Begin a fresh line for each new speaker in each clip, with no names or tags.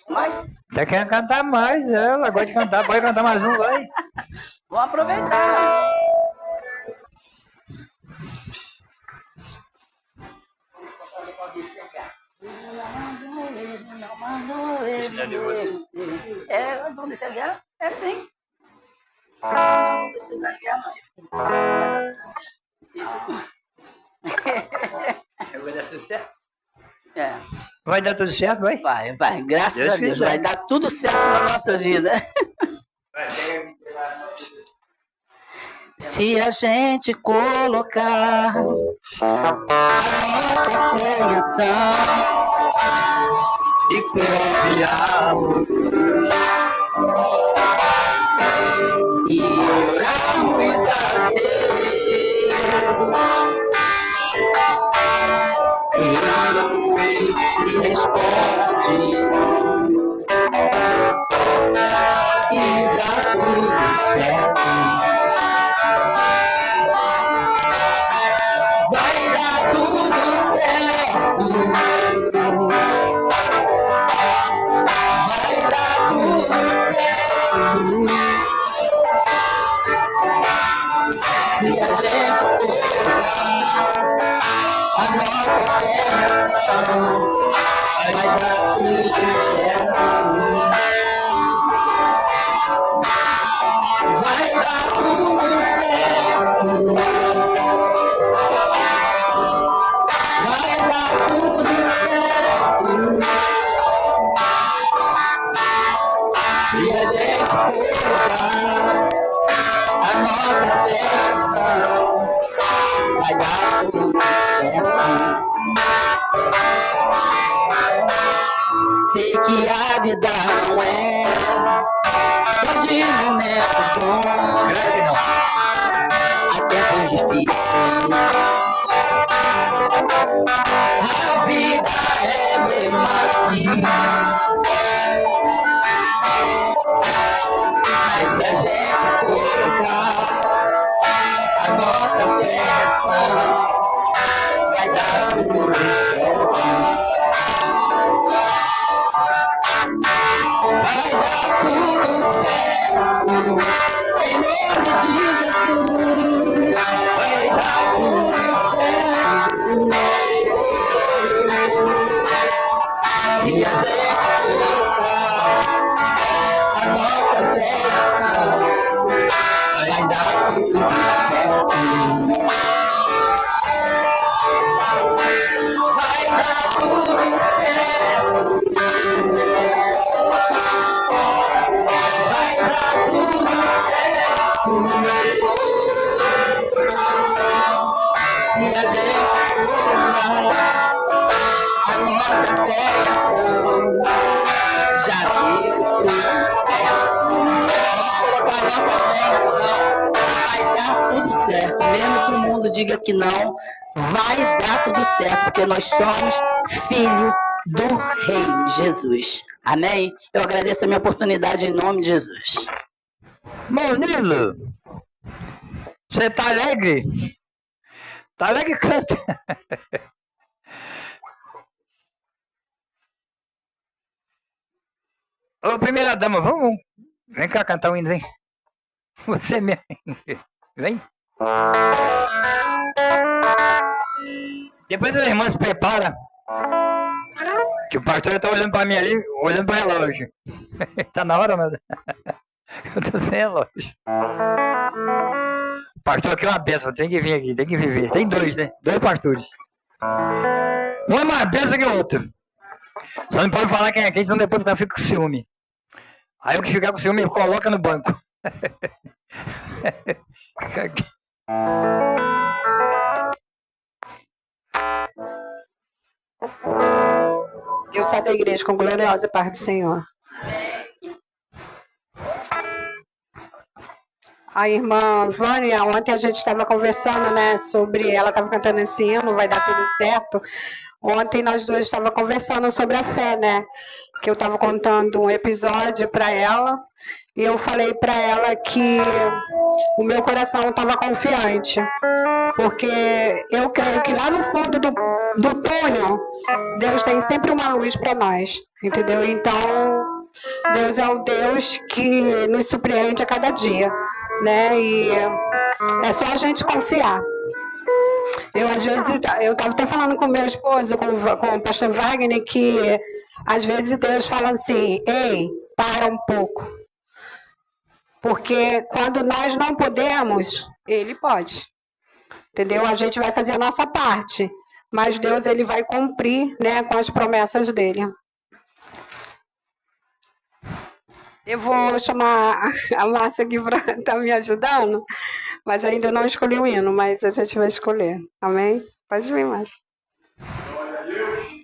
Mas
Tá querendo cantar mais, ela gosta de cantar, pode cantar mais um, vai.
vamos aproveitar. Não mandou ele. Vamos descer. É sim. Não descer não. Vai dar tudo certo. Isso.
Vai dar tudo certo?
É.
Vai dar tudo certo, vai?
Vai. Graças a Deus. Vai dar tudo certo na nossa vida. Se a gente colocar a nossa intenção
E confiamos
e oramos a Deus, Ele responde e dá tudo certo. Vai dar tudo certo. Vai dar tudo certo. Se a gente colocar a nossa intenção, vai dar tudo certo. Vai dar tudo certo. Vai dar tudo certo. Se a gente colocar a nossa intenção, vai dar tudo certo. Sei que a vida não é só de momentos bons, há tempos difíceis. A vida é mesmo assim. Mas se a gente colocar a nossa versão, vai dar tudo certo. Vai dar tudo certo. Em nome de Jesus, vai dar tudo certo. Se a gente colocar a nossa versão, vai dar tudo certo. Vai dar tudo certo. Vai dar tudo certo. Se a gente colocar a nossa versão, já deu tudo certo. Vamos colocar a nossa versão, vai dar tudo certo. Mesmo que o mundo diga que não, vai dar tudo certo, porque nós somos filho do Rei Jesus. Amém? Eu agradeço a minha oportunidade em nome de Jesus.
Monilo, você tá alegre? Tá alegre, canta. Ô, primeira dama, vamos. Vem cá cantar um hino, vem. Você mesmo. Vem. Depois as irmãs se preparam. Que o pastor tá olhando pra mim ali, olhando pro relógio. Tá na hora, mas eu tô sem relógio. O pastor aqui é uma benção, tem que vir aqui, tem que viver. Tem dois, né? Dois pastores. Um é mais benção que o outro. Só não pode falar quem é quem, senão depois fica com ciúme. Aí o que ficar com ciúme, coloca no banco.
Eu saio da igreja com gloriosa paz do Senhor. A irmã Vânia, ontem a gente estava conversando, né, sobre, ela estava cantando esse hino, vai dar tudo certo. Ontem nós duas estávamos conversando sobre a fé, né, que eu estava contando um episódio para ela, e eu falei para ela que o meu coração estava confiante, porque eu creio que lá no fundo do túnel Deus tem sempre uma luz para nós, entendeu? Então, Deus é o Deus que nos surpreende a cada dia, né? E é só a gente confiar. Eu, às vezes, eu estava até falando com meu esposo, com o pastor Wagner, que às vezes Deus fala assim, ei, para um pouco. Porque quando nós não podemos, Ele pode. Entendeu? A gente vai fazer a nossa parte, mas Deus ele vai cumprir, né, com as promessas dele. Eu vou chamar a Márcia aqui para estar me ajudando, mas ainda não escolhi o hino, mas a gente vai escolher. Amém? Pode vir, Márcia.
Glória a Deus.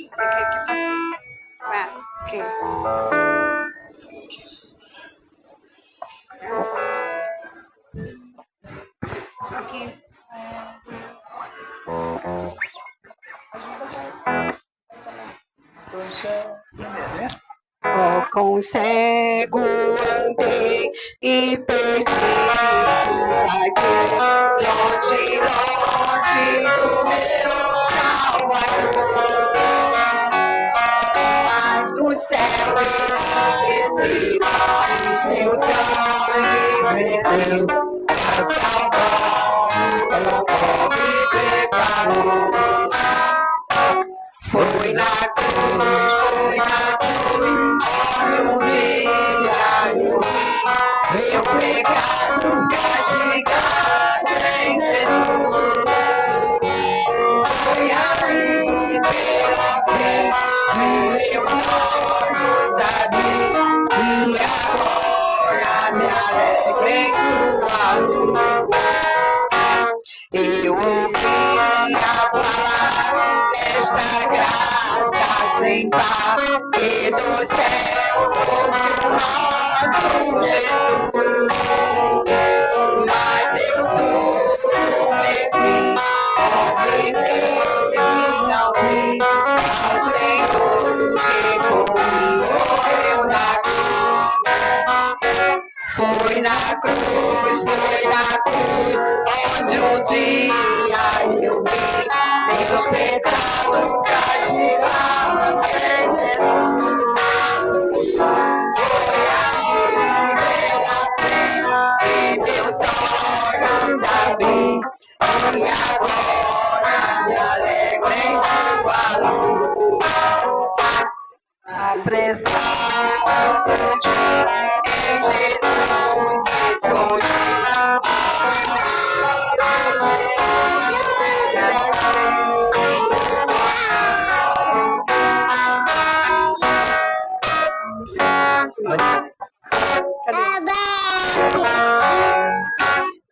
Você quer que faça? Márcia, 15. Oh, com cego andei e perdi longe, longe do meu Salvador. Mas no céu desci e seu sangue verteu para salvar o pobre pecador. Foi na cruz, onde um dia eu vi meu pecado castigado em Jesus. Foi aí pela fé que meus olhos abri e agora me alegro em sua luz. Eu ouvia falar desta graça sem par e do céu nosso Jesus. Mas eu submeti, convertei e não vi ao Senhor que por mim morreu na cruz. Foi na cruz, onde um dia eu vi meus pecados castigados em Jesus. Foi aí pela fé que meus olhos abri e agora me alegro em sua luz. Apressado em Jesus escondi.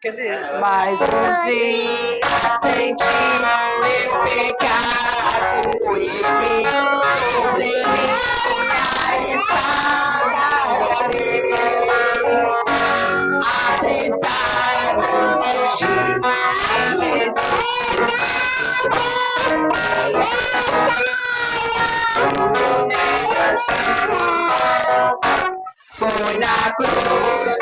Cadê? Mais um dia senti meu pecado e vi sobre mim a espada apesar de foi na cruz,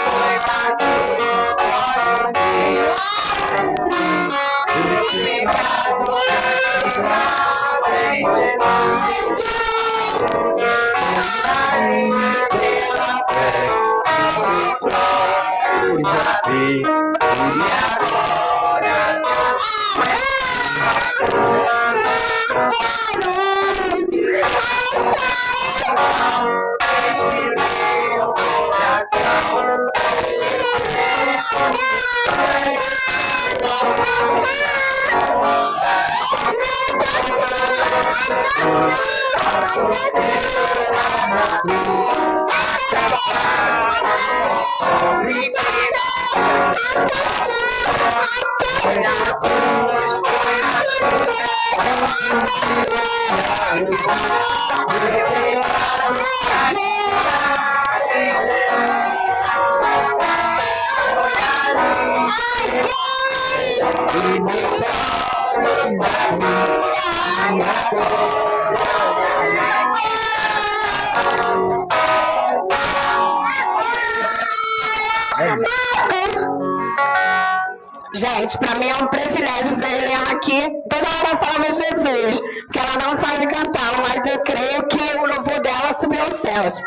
Gente, para mim é um privilégio ver Helena aqui. Toda hora ela falava Jesus, porque ela não sabe cantar, mas eu creio que o louvor dela subiu aos céus.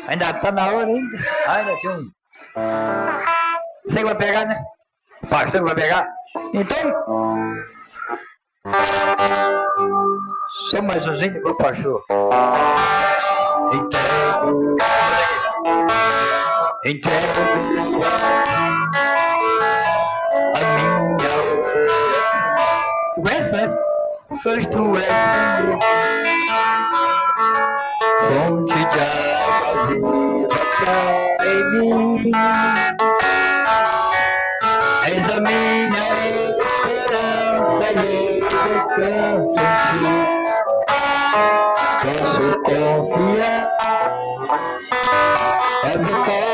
Ainda tá na hora ainda. Ainda tem um. Você vai pegar, né? O pastor vai pegar. Então. Só mais umzinho pro pastor. Entrego. A minha oração. Tu conhece essa? Pois tu és Senhor, fonte de água viva pra em mim. És a minha esperança e eu descanso em ti. Posso confiar, a vitória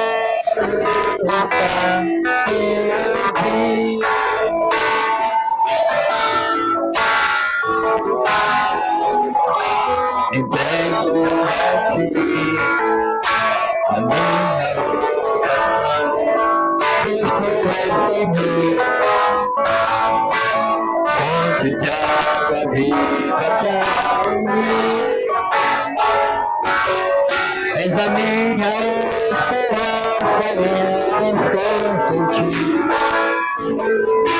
está em mim. Entrego a ti a minha oração, pois tu és Senhor, fonte de água viva para mim. És a minha esperança e eu descanso em ti.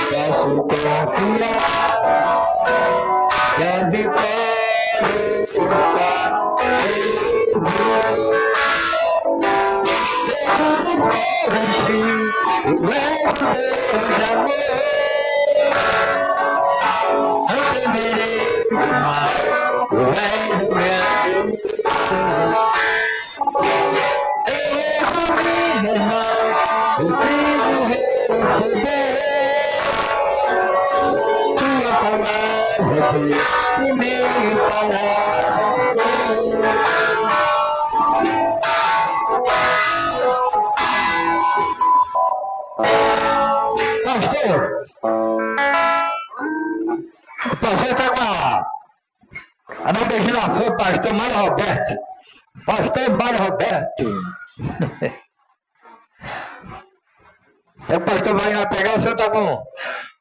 Posso confiar que a vitória está em mim. O grande Deus de amor, não temerei o mal, o és o grande Deus. Minha irmã, preciso receber tua palavra, Deus, e minha palavra. Pastor, o pastor está com a nome de foi pastor Mário Roberto. Pastor Mário Roberto. O pastor vai pegar, o senhor está com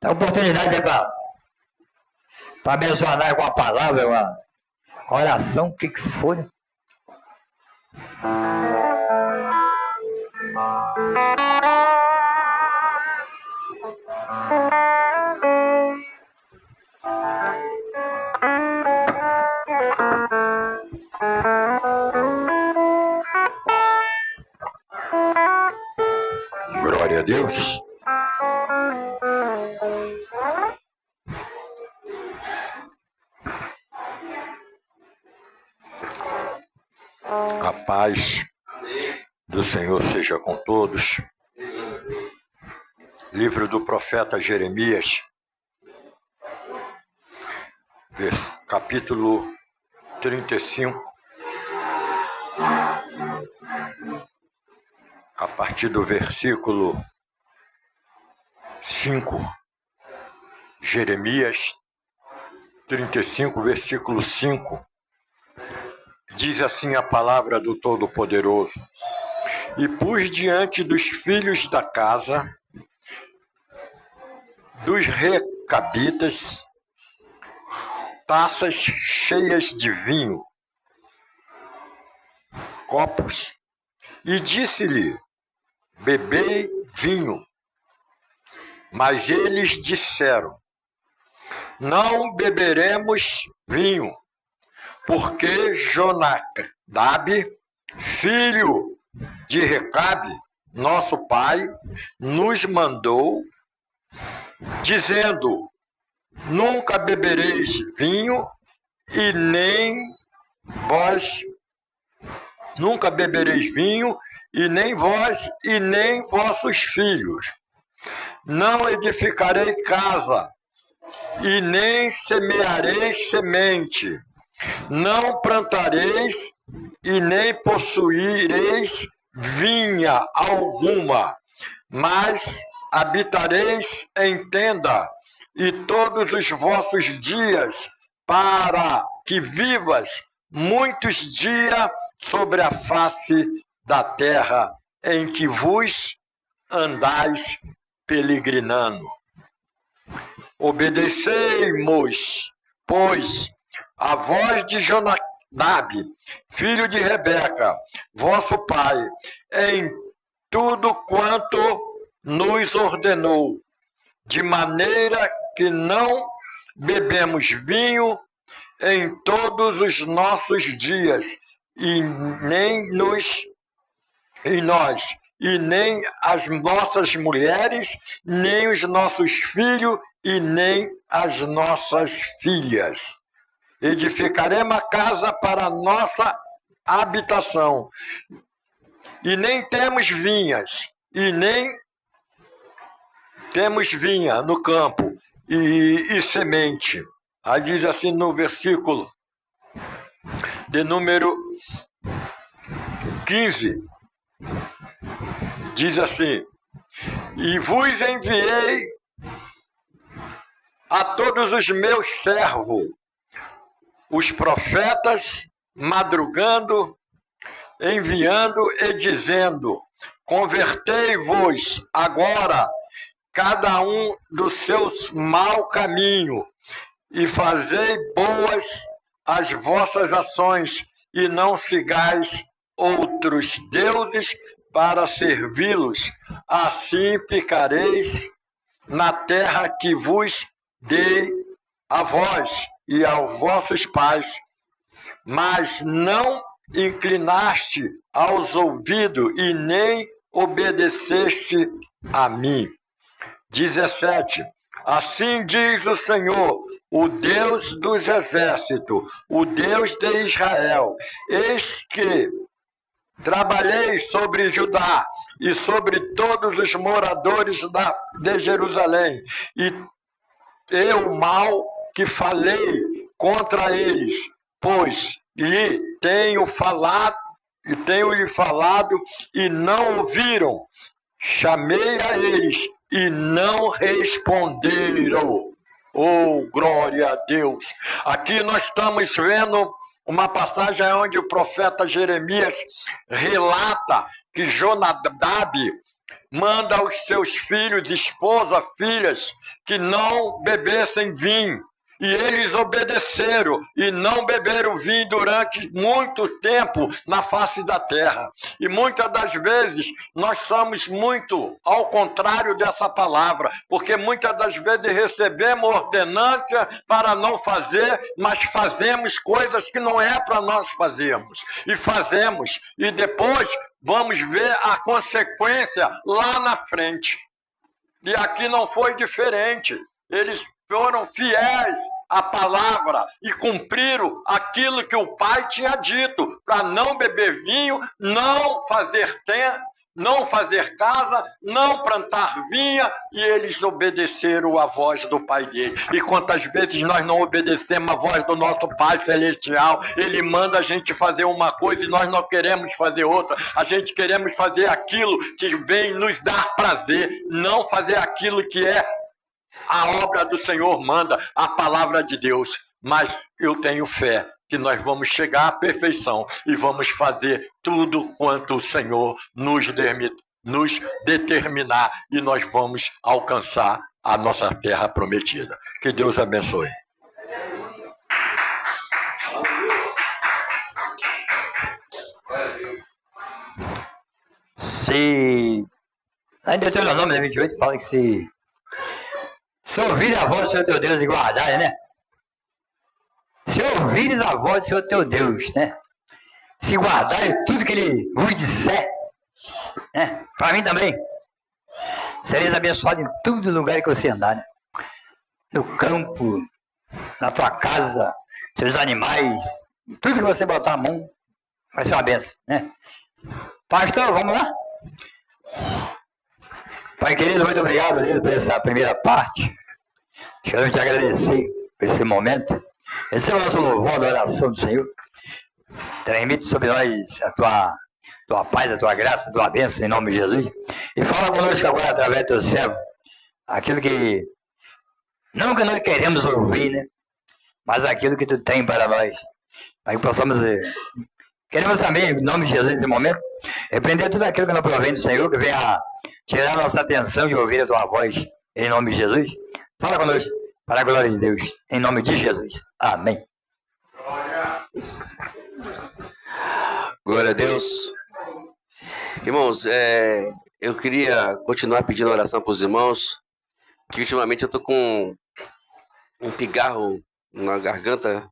a oportunidade para abençoar com a palavra, uma oração, o que for. Glória a Deus. A paz do Senhor seja com todos. Livro do profeta Jeremias, capítulo 35, a partir do versículo 5. Jeremias 35, versículo 5. Diz assim a palavra do Todo-Poderoso: E pus diante dos filhos da casa dos recabitas taças cheias de vinho, copos, e disse-lhe: bebei vinho. Mas eles disseram: não beberemos vinho, porque Jonadab, filho de Recabe, nosso pai, nos mandou, dizendo: nunca bebereis vinho, e nem vós, nunca bebereis vinho, e nem vós, e nem vossos filhos. Não edificarei casa, e nem semeareis semente. Não plantareis, e nem possuireis vinha alguma, mas habitareis em tenda, e todos os vossos dias, para que vivas muitos dias sobre a face
da terra em que vos andais peregrinando. Obedecei-mos, pois, a voz de Jonadab, filho de Rebeca, vosso pai, em tudo quanto nos ordenou, de maneira que não bebemos vinho em todos os nossos dias, e nós, e nem as nossas mulheres, nem os nossos filhos, e nem as nossas filhas. Edificaremos a casa para nossa habitação, e nem temos vinhas, e nem temos vinha no campo, e semente. Aí diz assim no versículo de número 15, diz assim: e vos enviei a todos os meus servos, os profetas, madrugando, enviando e dizendo: convertei-vos agora, cada um do seu mau caminho, e fazei boas as vossas ações, e não sigais outros deuses para servi-los. Assim ficareis na terra que vos dei a vós e aos vossos pais. Mas não inclinaste aos ouvidos e nem obedeceste a mim. 17. Assim diz o Senhor, o Deus dos exércitos, o Deus de Israel: eis que trabalhei sobre Judá e sobre todos os moradores de Jerusalém, e eu mal que falei contra eles, pois lhe tenho falado e não ouviram. Chamei a eles e não responderam. Oh, glória a Deus! Aqui nós estamos vendo uma passagem onde o profeta Jeremias relata que Jonadab manda aos seus filhos, esposa, filhas, que não bebessem vinho. E eles obedeceram e não beberam vinho durante muito tempo na face da terra. E muitas das vezes nós somos muito ao contrário dessa palavra, porque muitas das vezes recebemos ordenância para não fazer, mas fazemos coisas que não é para nós fazermos. E fazemos, e depois vamos ver a consequência lá na frente. E aqui não foi diferente. Eles foram fiéis à palavra e cumpriram aquilo que o pai tinha dito, para não beber vinho, não fazer casa, não plantar vinha, e eles obedeceram à voz do pai dele. E quantas vezes nós não obedecemos à voz do nosso Pai Celestial? Ele manda a gente fazer uma coisa e nós não queremos fazer outra. A gente queremos fazer aquilo que vem nos dar prazer, não fazer aquilo que é a obra do Senhor manda, a palavra de Deus. Mas eu tenho fé que nós vamos chegar à perfeição e vamos fazer tudo quanto o Senhor nos determinar, e nós vamos alcançar a nossa terra prometida. Que Deus abençoe.
Se... Lá em Deuteronômio 28 fala que se ouvires a voz do Senhor teu Deus e guardares, né? Se ouvires a voz do Senhor teu Deus, né? Se guardares tudo que Ele vos disser, né? Para mim também, sereis abençoado em todo lugar que você andar, né? No campo, na tua casa, seus animais, tudo que você botar a mão, vai ser uma benção, né? Pastor, vamos lá? Pai querido, muito obrigado, Deus, por essa primeira parte. Quero te agradecer por esse momento. Esse é o nosso louvor da oração do Senhor. Transmite sobre nós a tua paz, a tua graça, a tua bênção, em nome de Jesus. E fala conosco agora através do teu servo aquilo que não que nós queremos ouvir, né? Mas aquilo que tu tem para nós. Para que possamos Queremos também, em nome de Jesus, nesse momento, repreender tudo aquilo que não provém do Senhor, que venha tirar a nossa atenção de ouvir a tua voz, em nome de Jesus. Fala conosco, para a glória de Deus, em nome de Jesus. Amém.
Glória a Deus. Irmãos, eu queria continuar pedindo oração para os irmãos, que ultimamente eu estou com um pigarro na garganta,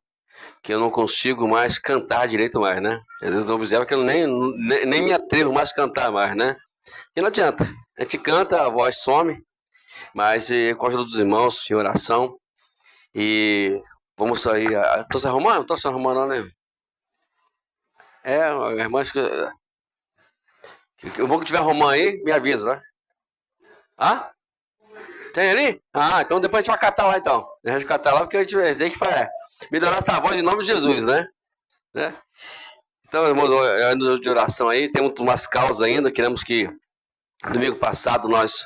que eu não consigo mais cantar direito mais, né? Eu estou observando que eu nem me atrevo mais a cantar mais, né? E não adianta. A gente canta, a voz some, mas com a ajuda dos irmãos, em oração. E vamos sair. Estou se arrumando? Não estou se arrumando, não, né? Irmãs que. O bom que tiver arrumando aí, me avisa, né? Ah? Tem ali? Ah, então depois a gente vai catar lá, então. A gente vai catar lá porque a gente tem que melhorar essa voz em nome de Jesus, né? Então, irmãos, anos de oração aí, temos umas causas ainda. Queremos que domingo passado nós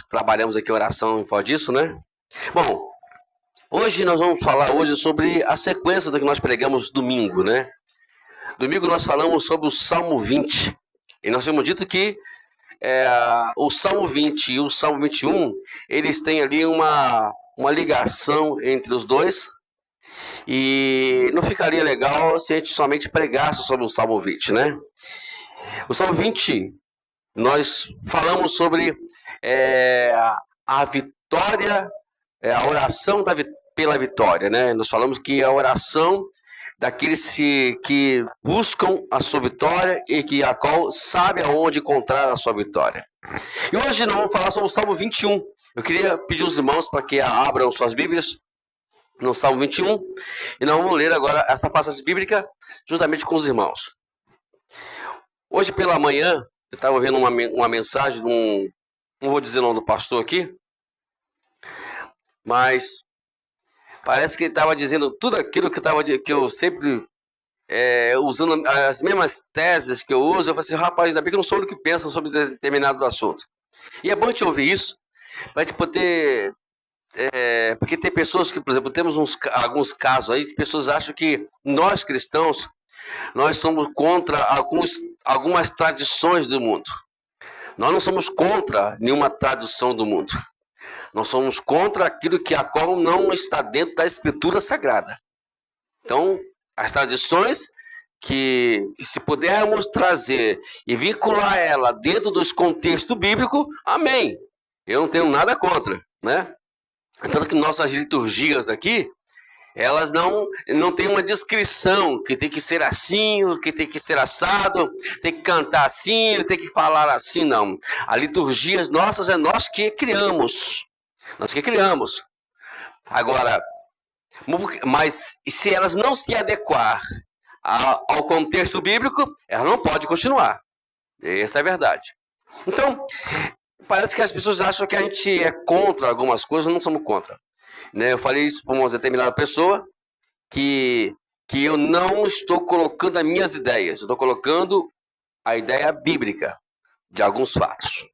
trabalhamos aqui a oração em favor disso, né? Bom, hoje nós vamos falar sobre a sequência do que nós pregamos domingo, né? Domingo nós falamos sobre o Salmo 20. E nós temos dito que o Salmo 20 e o Salmo 21, eles têm ali uma ligação entre os dois. E não ficaria legal se a gente somente pregasse sobre o Salmo 20, né? O Salmo 20, nós falamos sobre a vitória, a oração pela vitória, né? Nós falamos que a oração daqueles que buscam a sua vitória e a qual sabe aonde encontrar a sua vitória. E hoje nós vamos falar sobre o Salmo 21. Eu queria pedir aos irmãos para que abram suas Bíblias no Salmo 21, e nós vamos ler agora essa passagem bíblica juntamente com os irmãos. Hoje pela manhã, eu estava vendo uma mensagem não vou dizer o nome do pastor aqui, mas parece que ele estava dizendo tudo aquilo que eu sempre, usando as mesmas teses que eu uso. Eu falei assim, rapaz, ainda bem que eu não sou o que pensa sobre determinado assunto. E é bom a gente ouvir isso, para a gente poder... porque tem pessoas que, por exemplo, temos alguns casos aí, pessoas acham que nós cristãos, nós somos contra algumas tradições do mundo. Nós não somos contra nenhuma tradição do mundo. Nós somos contra aquilo a qual não está dentro da Escritura Sagrada. Então, as tradições que, se pudermos trazer e vincular ela dentro dos contextos bíblicos, amém. Eu não tenho nada contra, né? Tanto que nossas liturgias aqui, elas não têm uma descrição que tem que ser assim, que tem que ser assado, tem que cantar assim, tem que falar assim, não. A liturgia nossas é nós que criamos. Nós que criamos. Agora, mas se elas não se adequar ao contexto bíblico, ela não pode continuar. Essa é a verdade. Então, parece que as pessoas acham que a gente é contra algumas coisas, não somos contra. Eu falei isso para uma determinada pessoa, que eu não estou colocando as minhas ideias, eu estou colocando a ideia bíblica de alguns fatos.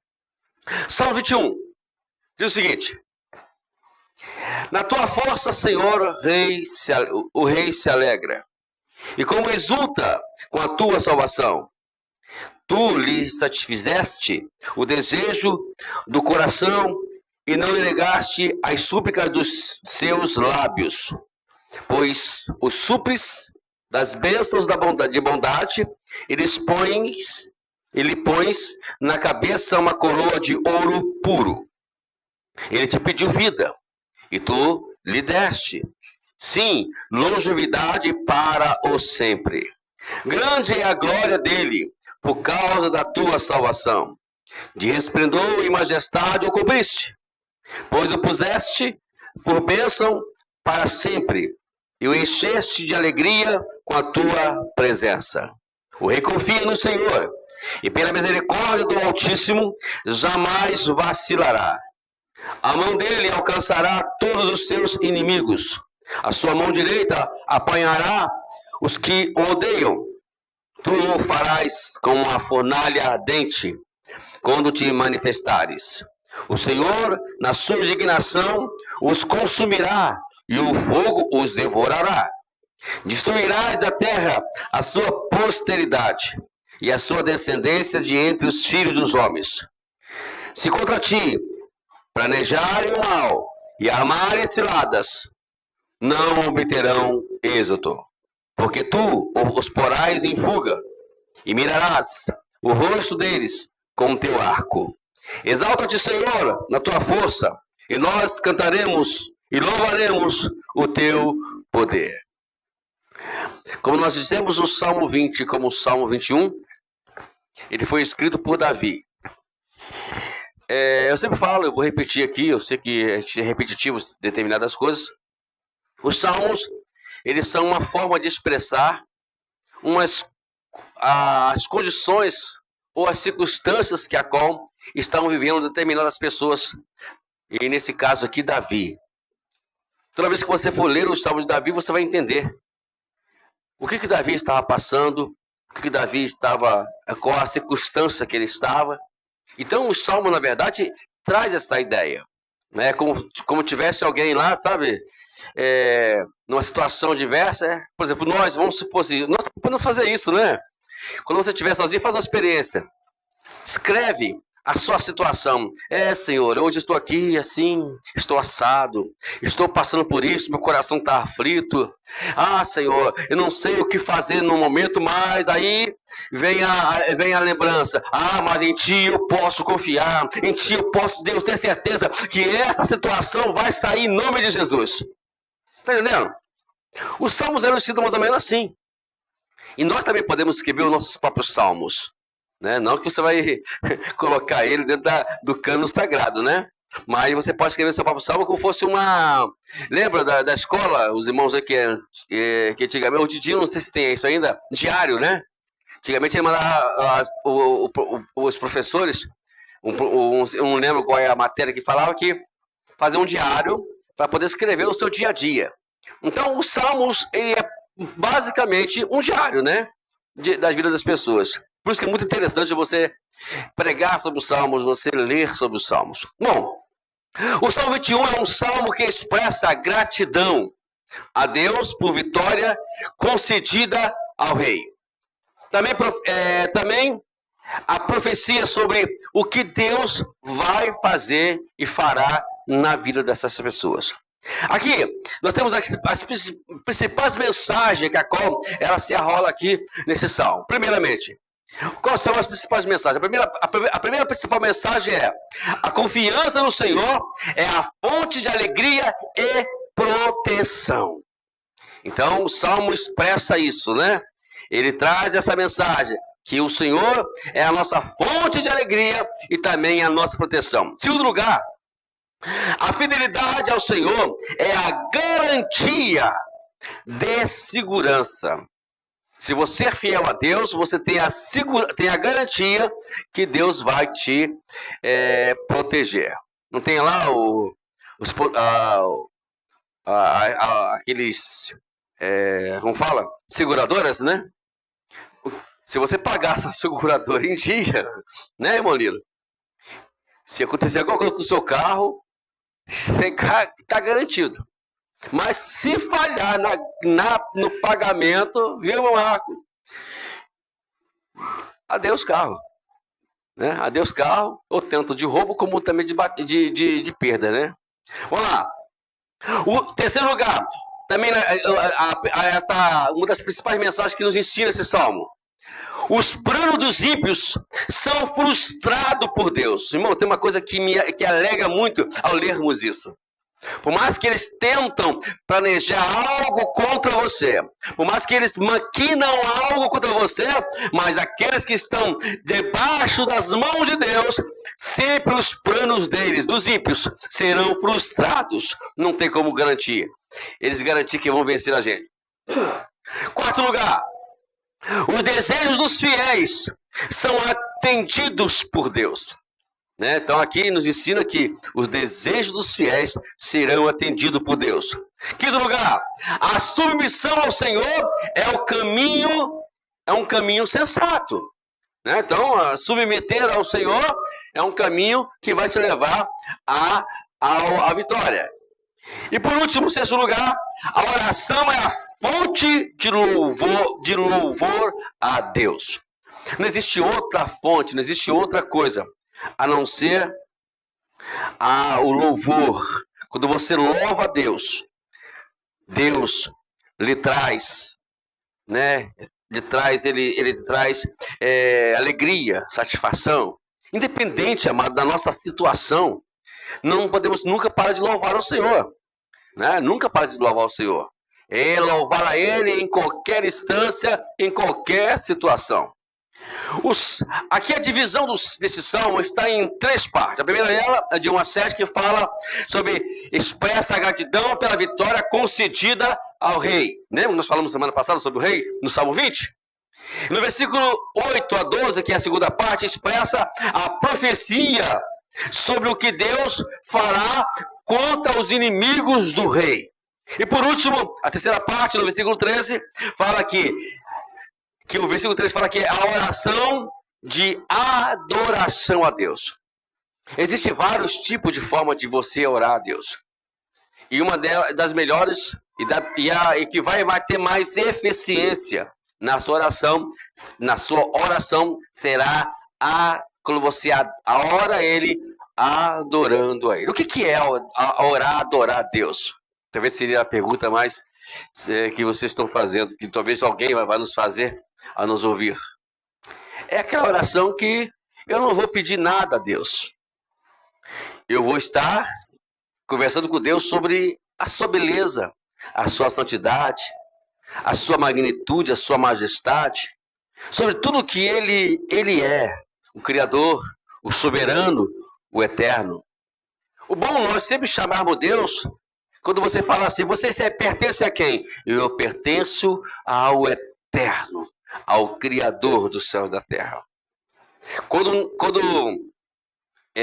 Salmo 21 diz o seguinte: na tua força, Senhor, o rei se alegra, e como exulta com a tua salvação. Tu lhe satisfizeste o desejo do coração e não lhe negaste as súplicas dos seus lábios, pois os supres das bênçãos de bondade e lhe pões na cabeça uma coroa de ouro puro. Ele te pediu vida e tu lhe deste, sim, longevidade para o sempre. Grande é a glória dele, por causa da tua salvação. De resplendor e majestade o cobriste, pois o puseste por bênção para sempre, e o encheste de alegria com a tua presença. O rei confia no Senhor, e pela misericórdia do Altíssimo jamais vacilará. A mão dele alcançará todos os seus inimigos. A sua mão direita apanhará os que o odeiam. Tu o farás como uma fornalha ardente, quando te manifestares. O Senhor, na sua indignação, os consumirá, e o fogo os devorará. Destruirás a terra a sua posteridade e a sua descendência de entre os filhos dos homens. Se contra ti planejarem o mal e armarem ciladas, não obterão êxito, porque tu os porás em fuga e mirarás o rosto deles com o teu arco. Exalta-te, Senhor, na tua força, e nós cantaremos e louvaremos o teu poder. Como nós dissemos, o Salmo 20, como o Salmo 21, ele foi escrito por Davi. Eu sempre falo, eu vou repetir aqui, eu sei que a gente é repetitivo em determinadas coisas. Os salmos, eles são uma forma de expressar as condições ou as circunstâncias que a qual estão vivendo determinadas pessoas. E nesse caso aqui, Davi. Toda vez que você for ler os salmos de Davi, você vai entender o que Davi estava passando, o que Davi estava, qual a circunstância que ele estava. Então o salmo, na verdade, traz essa ideia, né? Como tivesse alguém lá, sabe, numa situação diversa. Por exemplo, nós vamos supor assim, nós podemos fazer isso, né? Quando você estiver sozinho, faz uma experiência. Escreve a sua situação. Senhor, hoje estou aqui assim, estou assado, estou passando por isso, meu coração está aflito. Senhor, eu não sei o que fazer no momento, mas aí vem a lembrança. Mas em Ti eu posso confiar, em Ti eu posso, Deus, ter certeza que essa situação vai sair em nome de Jesus. Está entendendo? Os salmos eram escritos mais ou menos assim. E nós também podemos escrever os nossos próprios salmos. Né? Não que você vai colocar ele dentro do cano sagrado, né? Mas você pode escrever o seu próprio salmo como fosse uma... Lembra da escola, os irmãos aqui, que antigamente, hoje em dia, não sei se tem isso ainda, diário, né? Antigamente ele mandava os professores, eu não lembro qual é a matéria que falava, que fazer um diário para poder escrever o seu dia a dia. Então, os salmos, ele é basicamente um diário, né? Das vidas das pessoas. Por isso que é muito interessante você pregar sobre os salmos, você ler sobre os salmos. Bom, o Salmo 21 é um salmo que expressa a gratidão a Deus por vitória concedida ao rei. Também a profecia sobre o que Deus vai fazer e fará na vida dessas pessoas. Aqui, nós temos as principais mensagens que a qual ela se arrola aqui nesse salmo. Primeiramente, quais são as principais mensagens? A primeira principal mensagem é: a confiança no Senhor é a fonte de alegria e proteção. Então, o salmo expressa isso, né? Ele traz essa mensagem, que o Senhor é a nossa fonte de alegria e também a nossa proteção. Segundo lugar, a fidelidade ao Senhor é a garantia de segurança. Se você é fiel a Deus, você tem a garantia que Deus vai te proteger. Não tem lá aqueles, como fala? Seguradoras, né? Se você pagar essa seguradora em dia, né, irmão Lilo? Se acontecer alguma coisa com o seu carro, você está garantido. Mas se falhar no pagamento, viu, meu Marco? Adeus carro. Né? Adeus carro, ou tanto de roubo como também de perda, né? Vamos lá. O terceiro lugar, também uma das principais mensagens que nos ensina esse salmo. Os planos dos ímpios são frustrados por Deus. Irmão, tem uma coisa que alegra muito ao lermos isso. Por mais que eles tentam planejar algo contra você, por mais que eles maquinam algo contra você, mas aqueles que estão debaixo das mãos de Deus, sempre os planos deles, dos ímpios, serão frustrados. Não tem como garantir. Eles garantir que vão vencer a gente. Quarto lugar, os desejos dos fiéis são atendidos por Deus. Né? Então aqui nos ensina que os desejos dos fiéis serão atendidos por Deus. Quinto lugar, a submissão ao Senhor é um caminho sensato. Né? Então, submeter ao Senhor é um caminho que vai te levar à vitória. E por último, sexto lugar, a oração é a fonte de louvor a Deus. Não existe outra fonte, não existe outra coisa a não ser o louvor. Quando você louva a Deus, Deus lhe traz, né? Ele traz alegria, satisfação. Independente, amado, da nossa situação, não podemos nunca parar de louvar o Senhor. Né? Nunca parar de louvar o Senhor. É louvar a Ele em qualquer instância, em qualquer situação. Aqui a divisão desse salmo está em 3 partes. A primeira dela é de 1 a 7, que fala sobre expressa a gratidão pela vitória concedida ao rei. Lembra que nós falamos semana passada sobre o rei, no Salmo 20? No versículo 8 a 12, que é a segunda parte, expressa a profecia sobre o que Deus fará contra os inimigos do rei. E por último, a terceira parte, no versículo 13, fala que o versículo 13 fala que é a oração de adoração a Deus. Existem vários tipos de forma de você orar a Deus. E uma das melhores e que vai ter mais eficiência na sua oração será quando você ora a Ele, adorando a Ele. O que é adorar a Deus? Talvez seria a pergunta mais que vocês estão fazendo, que talvez alguém vai nos fazer a nos ouvir. É aquela oração que eu não vou pedir nada a Deus. Eu vou estar conversando com Deus sobre a sua beleza, a sua santidade, a sua magnitude, a sua majestade, sobre tudo que Ele é, o Criador, o soberano, o eterno. O bom nós sempre chamarmos Deus, quando você fala assim, você pertence a quem? Eu pertenço ao eterno, ao Criador dos céus e da terra. Quando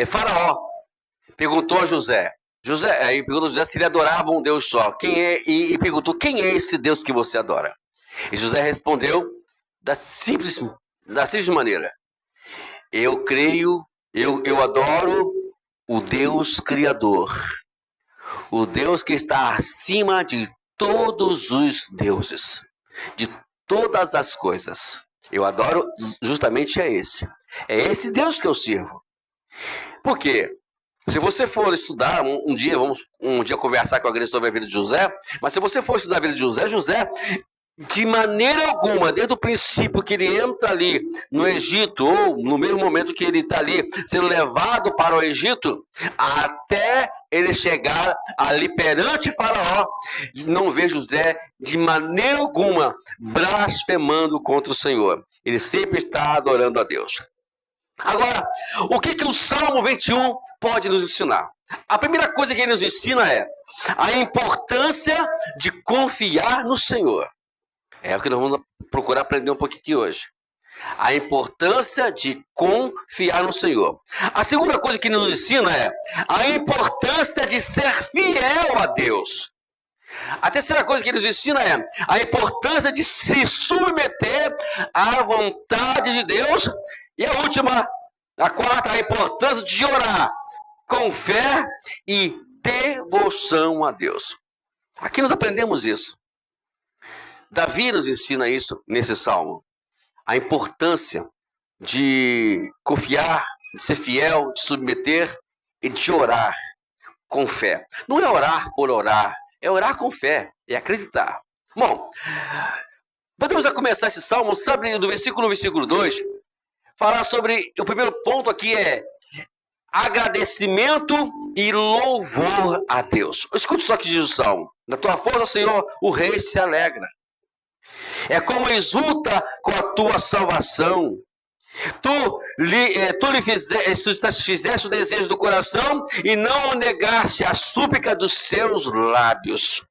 Faraó perguntou a José se ele adorava um Deus só, e perguntou, quem é esse Deus que você adora? E José respondeu da simples maneira, eu adoro o Deus Criador, o Deus que está acima de todos os deuses, de todas as coisas. Eu adoro justamente é esse Deus que eu sirvo. Por quê? Se você for estudar, um dia conversar com a igreja sobre a vida de José, mas se você for estudar a vida de José, de maneira alguma, desde o princípio que ele entra ali no Egito, ou no mesmo momento que ele está ali sendo levado para o Egito, até ele chegar ali perante Faraó, não vê José de maneira alguma blasfemando contra o Senhor. Ele sempre está adorando a Deus. Agora, o que o Salmo 21 pode nos ensinar? A primeira coisa que ele nos ensina é a importância de confiar no Senhor. É o que nós vamos procurar aprender um pouquinho aqui hoje. A importância de confiar no Senhor. A segunda coisa que ele nos ensina é a importância de ser fiel a Deus. A terceira coisa que ele nos ensina é a importância de se submeter à vontade de Deus. E a quarta, a importância de orar com fé e devoção a Deus. Aqui nós aprendemos isso. Davi nos ensina isso nesse salmo. A importância de confiar, de ser fiel, de submeter e de orar com fé. Não é orar por orar, é orar com fé, é acreditar. Bom, podemos já começar esse salmo, sabe, do versículo 2, falar sobre, o primeiro ponto aqui é agradecimento e louvor a Deus. Escute só o que diz o salmo. Na tua força, Senhor, o rei se alegra. É como exulta com a tua salvação. Tu lhe fizeste o desejo do coração e não negaste a súplica dos seus lábios.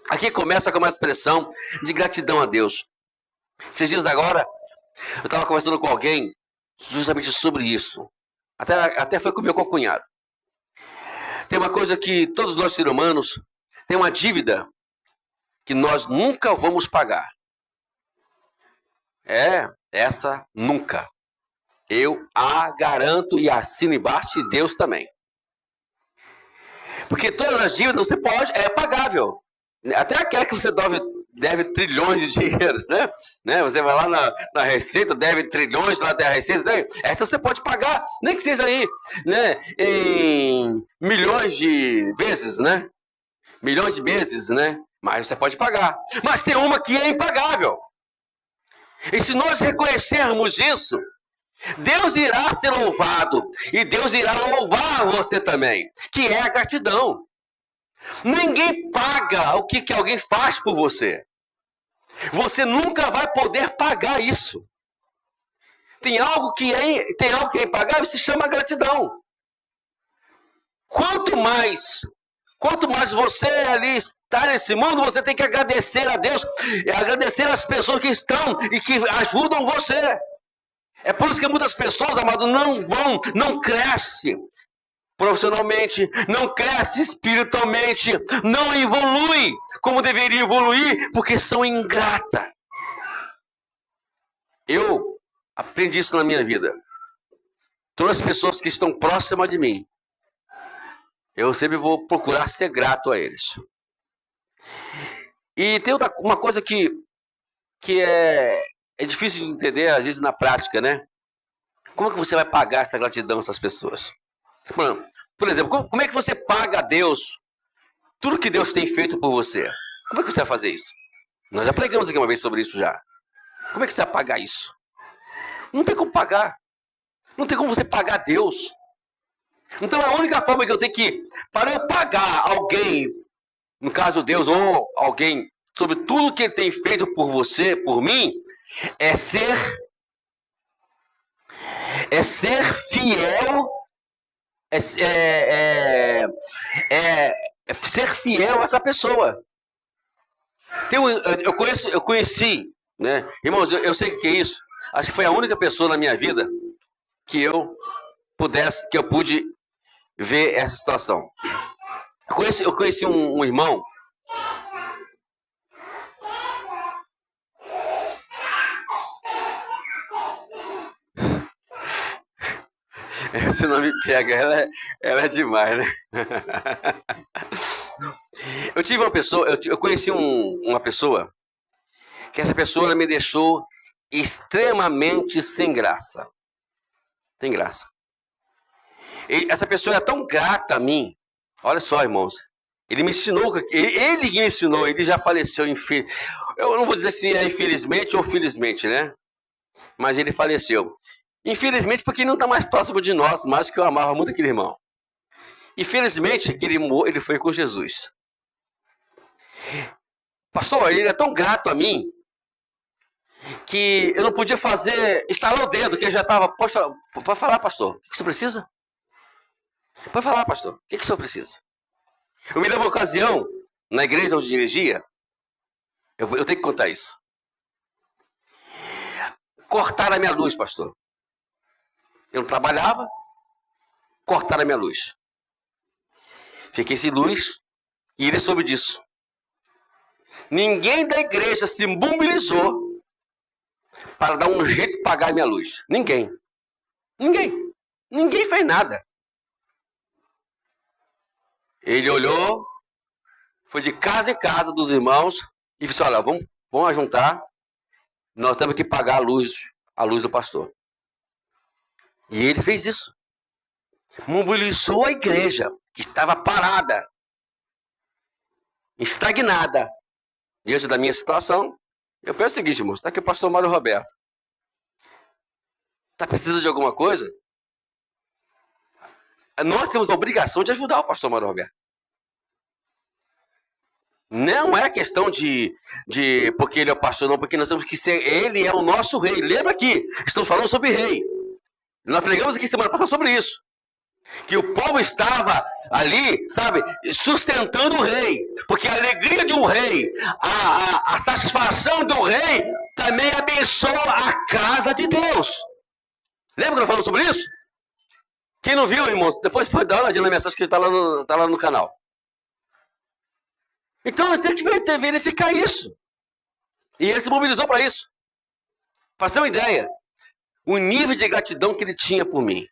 Aqui começa com uma expressão de gratidão a Deus. Esses dias agora, eu estava conversando com alguém justamente sobre isso. Até foi com o meu cunhado. Tem uma coisa que todos nós seres humanos tem uma dívida que nós nunca vamos pagar. Essa nunca. Eu a garanto e assino embaixo e Deus também. Porque todas as dívidas você pode, é pagável. Até aquela que você deve trilhões de dinheiros, né? Você vai lá na Receita, deve trilhões lá da Receita, né? Essa você pode pagar, nem que seja aí, né? Em milhões de vezes, né? Milhões de vezes, né? Mas você pode pagar. Mas tem uma que é impagável. E se nós reconhecermos isso, Deus irá ser louvado. E Deus irá louvar você também. Que é a gratidão. Ninguém paga o que alguém faz por você. Você nunca vai poder pagar isso. Tem algo que é impagável, se chama gratidão. Quanto mais você ali está nesse mundo, você tem que agradecer a Deus, agradecer as pessoas que estão e que ajudam você. É por isso que muitas pessoas, amado, não crescem profissionalmente, não crescem espiritualmente, não evoluem como deveriam evoluir, porque são ingratas. Eu aprendi isso na minha vida. Todas as pessoas que estão próximas de mim, eu sempre vou procurar ser grato a eles. E tem uma coisa que é difícil de entender, às vezes, na prática, né? Como é que você vai pagar essa gratidão a essas pessoas? Por exemplo, como é que você paga a Deus tudo que Deus tem feito por você? Como é que você vai fazer isso? Nós já pregamos aqui uma vez sobre isso já. Como é que você vai pagar isso? Não tem como pagar. Não tem como você pagar a Deus. Então a única forma que eu tenho para eu pagar alguém, no caso Deus ou alguém, sobre tudo que ele tem feito por você, por mim, é ser fiel, ser fiel a essa pessoa. Eu conheci, né? Irmãos, eu sei o que é isso. Acho que foi a única pessoa na minha vida que eu pude ver essa situação. Eu conheci um irmão. Esse nome pega, ela é demais, né? Eu conheci uma pessoa, que essa pessoa me deixou extremamente sem graça. Sem graça. E essa pessoa é tão grata a mim. Olha só, irmãos. Ele me ensinou, ele me ensinou, ele já faleceu, eu não vou dizer se é infelizmente ou felizmente, né? Mas ele faleceu. Infelizmente, porque ele não está mais próximo de nós, mas que eu amava muito aquele irmão. Infelizmente, ele foi com Jesus. Pastor, ele é tão grato a mim que eu não podia estalar o dedo, que ele já estava. Pode falar, pastor. O que você precisa? Pode falar, pastor. O que o senhor precisa? Eu me lembro uma ocasião, na igreja onde dirigia, eu tenho que contar isso. Cortaram a minha luz, pastor. Eu não trabalhava, cortaram a minha luz. Fiquei sem luz e ele soube disso. Ninguém da igreja se mobilizou para dar um jeito de pagar a minha luz. Ninguém. Ninguém fez nada. Ele olhou, foi de casa em casa dos irmãos e disse: olha, vamos juntar, nós temos que pagar a luz do pastor. E ele fez isso. Mobilizou a igreja, que estava parada, estagnada, diante da minha situação. Eu penso o seguinte, irmãos, está aqui o pastor Mário Roberto. Está precisando de alguma coisa? Nós temos a obrigação de ajudar o pastor Mário Roberto. Não é questão de porque ele é o pastor, não, porque nós temos que ser, ele é o nosso rei. Lembra aqui, estamos falando sobre rei. Nós pregamos aqui semana passada sobre isso. Que o povo estava ali, sabe, sustentando o rei. Porque a alegria de um rei, a satisfação do rei, também abençoa a casa de Deus. Lembra que nós falamos sobre isso? Quem não viu, irmãos, depois pode dar uma olhadinha na mensagem que está lá no canal. Então nós temos que verificar isso. E ele se mobilizou para isso. Para ter uma ideia, o nível de gratidão que ele tinha por mim.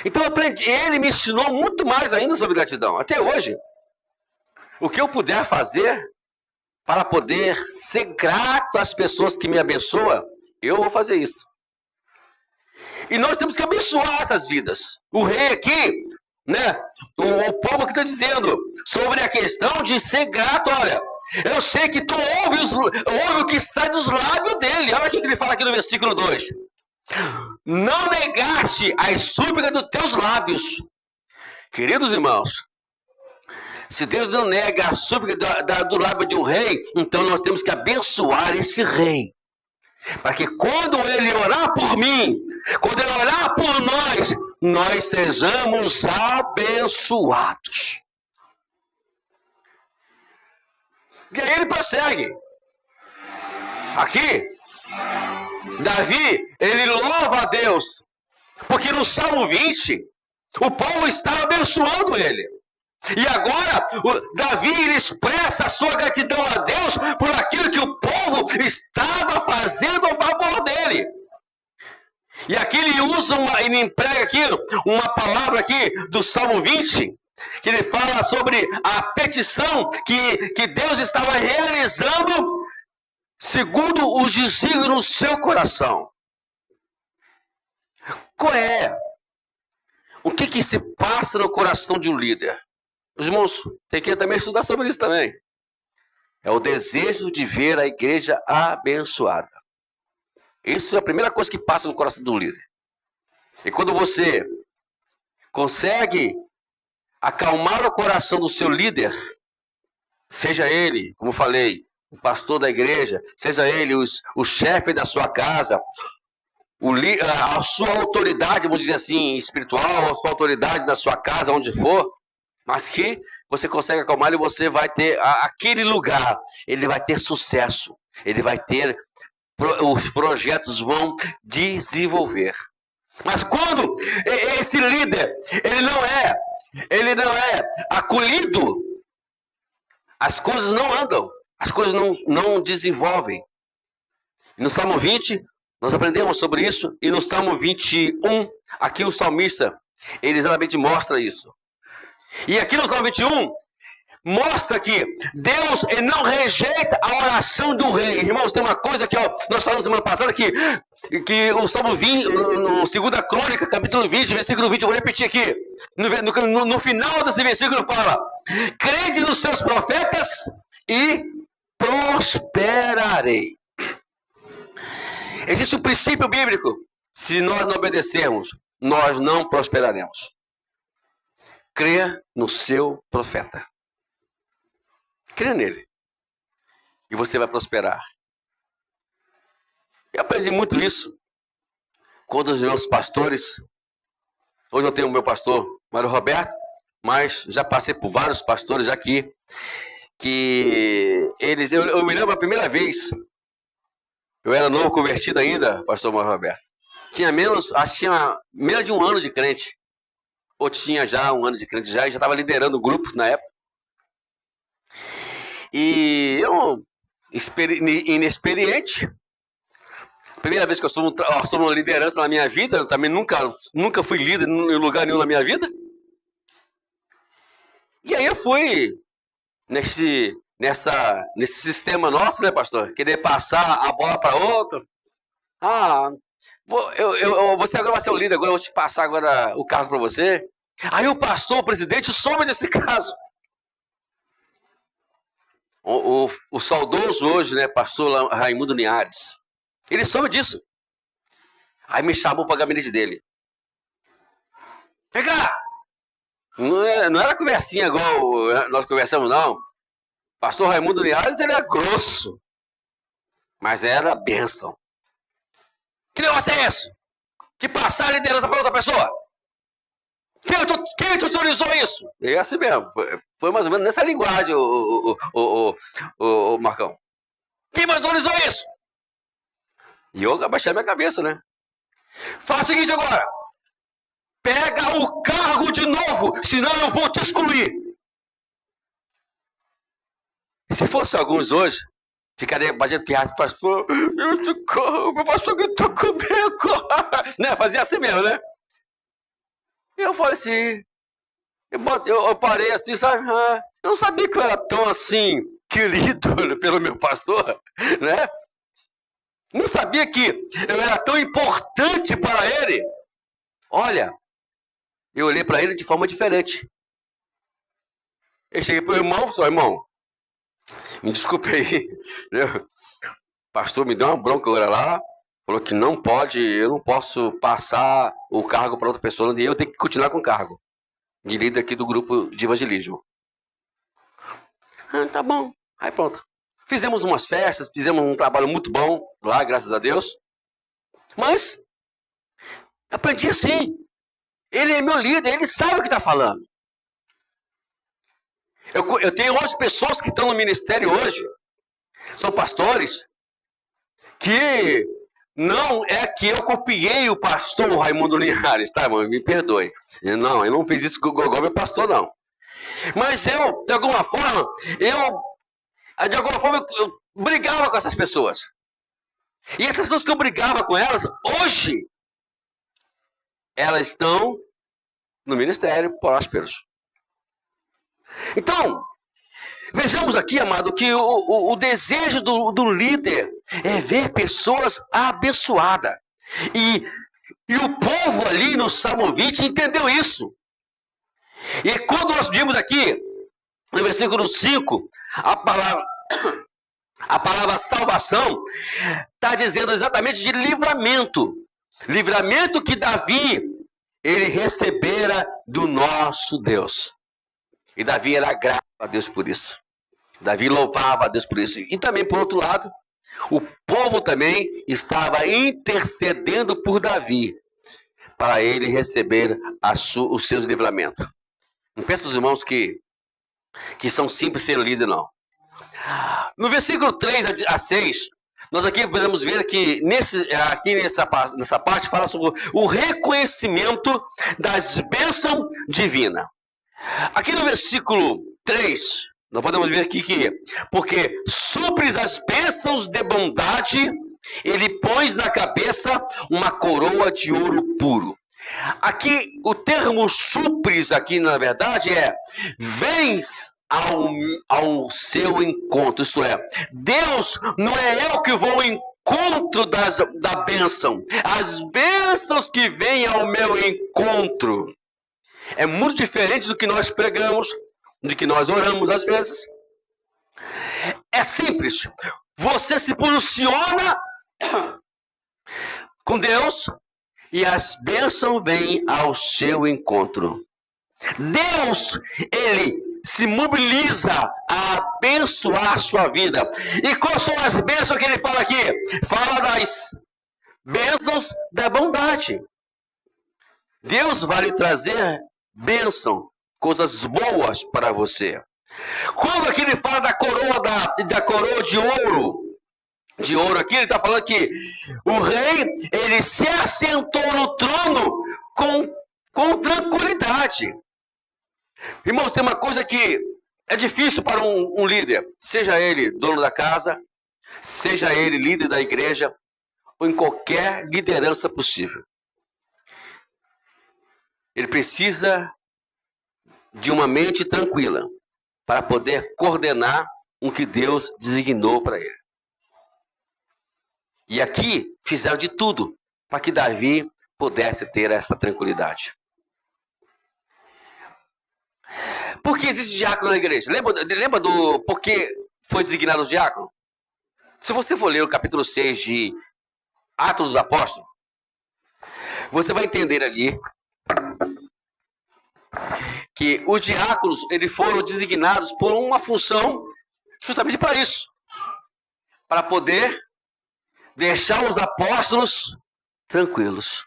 Então eu aprendi, ele me ensinou muito mais ainda sobre gratidão. Até hoje, o que eu puder fazer para poder ser grato às pessoas que me abençoam, eu vou fazer isso. E nós temos que abençoar essas vidas. O rei aqui, né? O povo que está dizendo sobre a questão de ser grato, olha, eu sei que tu ouve o que sai dos lábios dele. Olha o que ele fala aqui no versículo 2. Não negaste as súplicas dos teus lábios. Queridos irmãos, se Deus não nega a súplica do lábio de um rei, então nós temos que abençoar esse rei. Para que quando ele orar por mim, quando ele orar por nós sejamos abençoados. E aí ele prossegue. Aqui, Davi, ele louva a Deus. Porque no Salmo 20, o povo estava abençoando ele. E agora, Davi ele expressa a sua gratidão a Deus por aquilo que o povo estava fazendo a favor dele. E aqui ele emprega aqui uma palavra aqui do Salmo 20, que ele fala sobre a petição que Deus estava realizando segundo os desígnios no seu coração. Qual é? O que se passa no coração de um líder? Os irmãos, tem que também estudar sobre isso também. É o desejo de ver a igreja abençoada. Isso é a primeira coisa que passa no coração de um líder. E quando você consegue acalmar o coração do seu líder, seja ele, como eu falei, o pastor da igreja, seja ele o chefe da sua casa, a sua autoridade, vamos dizer assim, espiritual, a sua autoridade na sua casa, onde for, mas que você consegue acalmar e você vai ter aquele lugar, ele vai ter sucesso, ele vai ter, os projetos vão desenvolver. Mas quando esse líder, ele não é acolhido, as coisas não andam, as coisas não desenvolvem. No Salmo 20, nós aprendemos sobre isso, e no Salmo 21, aqui o salmista, ele exatamente mostra isso. E aqui no Salmo 21, mostra que Deus ele não rejeita a oração do rei. Irmãos, tem uma coisa que nós falamos semana passada, que o Salmo 20, no 2 Crônica, capítulo 20, versículo 20, eu vou repetir aqui. No final desse versículo fala: crede nos seus profetas e prosperarei. Existe um princípio bíblico: se nós não obedecermos, nós não prosperaremos. Creia no seu profeta. Creia nele. E você vai prosperar. Eu aprendi muito isso quando os meus pastores... Hoje eu tenho o meu pastor, Mário Roberto, mas já passei por vários pastores aqui, que eles... Eu me lembro a primeira vez, eu era novo convertido ainda, pastor Mário Roberto. Tinha menos de um ano de crente. Ou tinha já um ano de crente já estava liderando o grupo na época. E eu, inexperiente, primeira vez que eu sou uma liderança na minha vida, eu também nunca fui líder em lugar nenhum na minha vida. E aí eu fui nesse sistema nosso, né, pastor? Querer passar a bola para outro. Você agora vai ser o líder, agora eu vou te passar agora o cargo para você. Aí o pastor, o presidente, soube desse caso. O saudoso hoje, né, pastor Raimundo Linhares, ele soube disso. Aí me chamou para o gabinete dele. Vem cá! Não era conversinha igual nós conversamos, não. Pastor Raimundo Linhares, ele é grosso. Mas era bênção. Que negócio é esse? De passar a liderança para outra pessoa? Quem te autorizou isso? É assim mesmo. Foi mais ou menos nessa linguagem, o Marcão. Quem me autorizou isso? E eu abaixei a minha cabeça, né? Faz o seguinte agora. Pega o cargo de novo, senão eu vou te excluir. Se fosse alguns hoje, ficaria batendo piada, pastor, meu pastor gritou comigo. Né? Fazia assim mesmo, né? E eu falei assim, eu parei assim, sabe? Eu não sabia que eu era tão assim, querido pelo meu pastor, né? Não sabia que eu era tão importante para ele. Olha, eu olhei para ele de forma diferente. Eu cheguei para o irmão, só irmão, me desculpe aí, o pastor me deu uma bronca agora lá, falou que não pode, eu não posso passar o cargo para outra pessoa, e eu tenho que continuar com o cargo de líder aqui do grupo de evangelismo. Tá bom, aí pronto. Fizemos umas festas, fizemos um trabalho muito bom lá, graças a Deus. Mas, aprendi assim. Ele é meu líder, ele sabe o que está falando. Eu tenho 11 pessoas que estão no ministério hoje. São pastores. Que não é que eu copiei o pastor Raimundo Linhares, tá, irmão? Me perdoe. Não, eu não fiz isso com o meu pastor, não. Mas eu, de alguma forma, eu brigava com essas pessoas. E essas pessoas que eu brigava com elas, hoje, elas estão no ministério prósperos. Então, vejamos aqui, amado, que o desejo do líder é ver pessoas abençoadas. E o povo ali no Salmo 20 entendeu isso. E quando nós vimos aqui, no versículo 5, a palavra salvação está dizendo exatamente de livramento. Livramento que Davi, ele recebera do nosso Deus. E Davi era grato a Deus por isso. Davi louvava a Deus por isso. E também, por outro lado, o povo também estava intercedendo por Davi, para ele receber os seus livramentos. Não pensa os irmãos que são simples ser líder, não. No versículo 3 a 6, nós aqui podemos ver que nessa parte fala sobre o reconhecimento das bênçãos divinas. Aqui no versículo 3, nós podemos ver aqui que, porque supres as bênçãos de bondade, ele põe na cabeça uma coroa de ouro puro. Aqui, o termo supres aqui, na verdade, é vens ao seu encontro. Isto é, Deus não é eu que vou ao encontro da bênção. As bênçãos que vêm ao meu encontro. É muito diferente do que nós pregamos, do que nós oramos às vezes. É simples. Você se posiciona com Deus e as bênçãos vêm ao seu encontro. Deus, ele se mobiliza a abençoar a sua vida. E quais são as bênçãos que ele fala aqui? Fala das bênçãos da bondade. Deus vai lhe trazer bênção, coisas boas para você. Quando aqui ele fala da coroa de ouro aqui, ele está falando que o rei, ele se assentou no trono com tranquilidade. Irmãos, tem uma coisa que é difícil para um líder, seja ele dono da casa, seja ele líder da igreja, ou em qualquer liderança possível. Ele precisa de uma mente tranquila para poder coordenar o que Deus designou para ele. E aqui fizeram de tudo para que Davi pudesse ter essa tranquilidade. Por que existe diácono na igreja? Lembra do porquê foi designado o diácono? Se você for ler o capítulo 6 de Atos dos Apóstolos, você vai entender ali que os diáconos, eles foram designados por uma função justamente para isso. Para poder deixar os apóstolos tranquilos.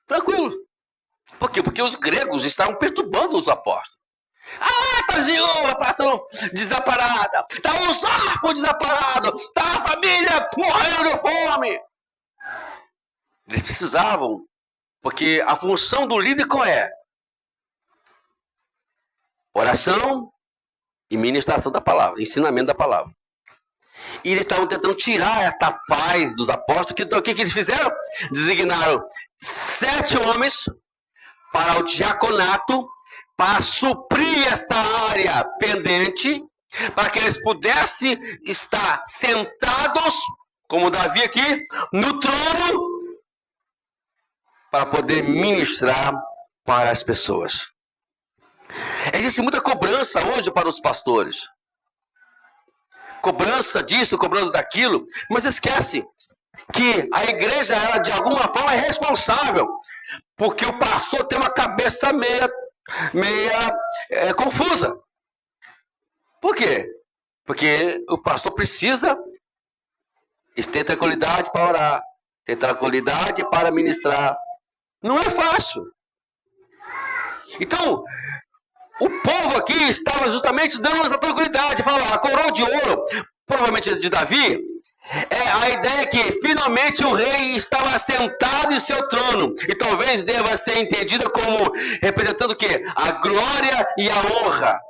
Tranquilo. Por quê? Porque os gregos estavam perturbando os apóstolos. Tá a viúva passando desamparada. Tá os órfãos desamparados. Tá a família morrendo de fome. Eles precisavam, porque a função do líder qual é? Oração e ministração da palavra, ensinamento da palavra. E eles estavam tentando tirar esta paz dos apóstolos. O que eles fizeram? Designaram 7 homens para o diaconato, para suprir esta área pendente, para que eles pudessem estar sentados, como Davi aqui, no trono, para poder ministrar para as pessoas. Existe muita cobrança hoje para os pastores. Cobrança disso, cobrança daquilo, mas esquece que a igreja, ela de alguma forma é responsável, porque o pastor tem uma cabeça meia confusa. Por quê? Porque o pastor precisa ter tranquilidade para orar, ter tranquilidade para ministrar. Não é fácil. Então, o povo aqui estava justamente dando essa tranquilidade. Fala, a coroa de ouro, provavelmente de Davi, a ideia é que finalmente o rei estava sentado em seu trono. E talvez deva ser entendida como representando o quê? A glória e a honra.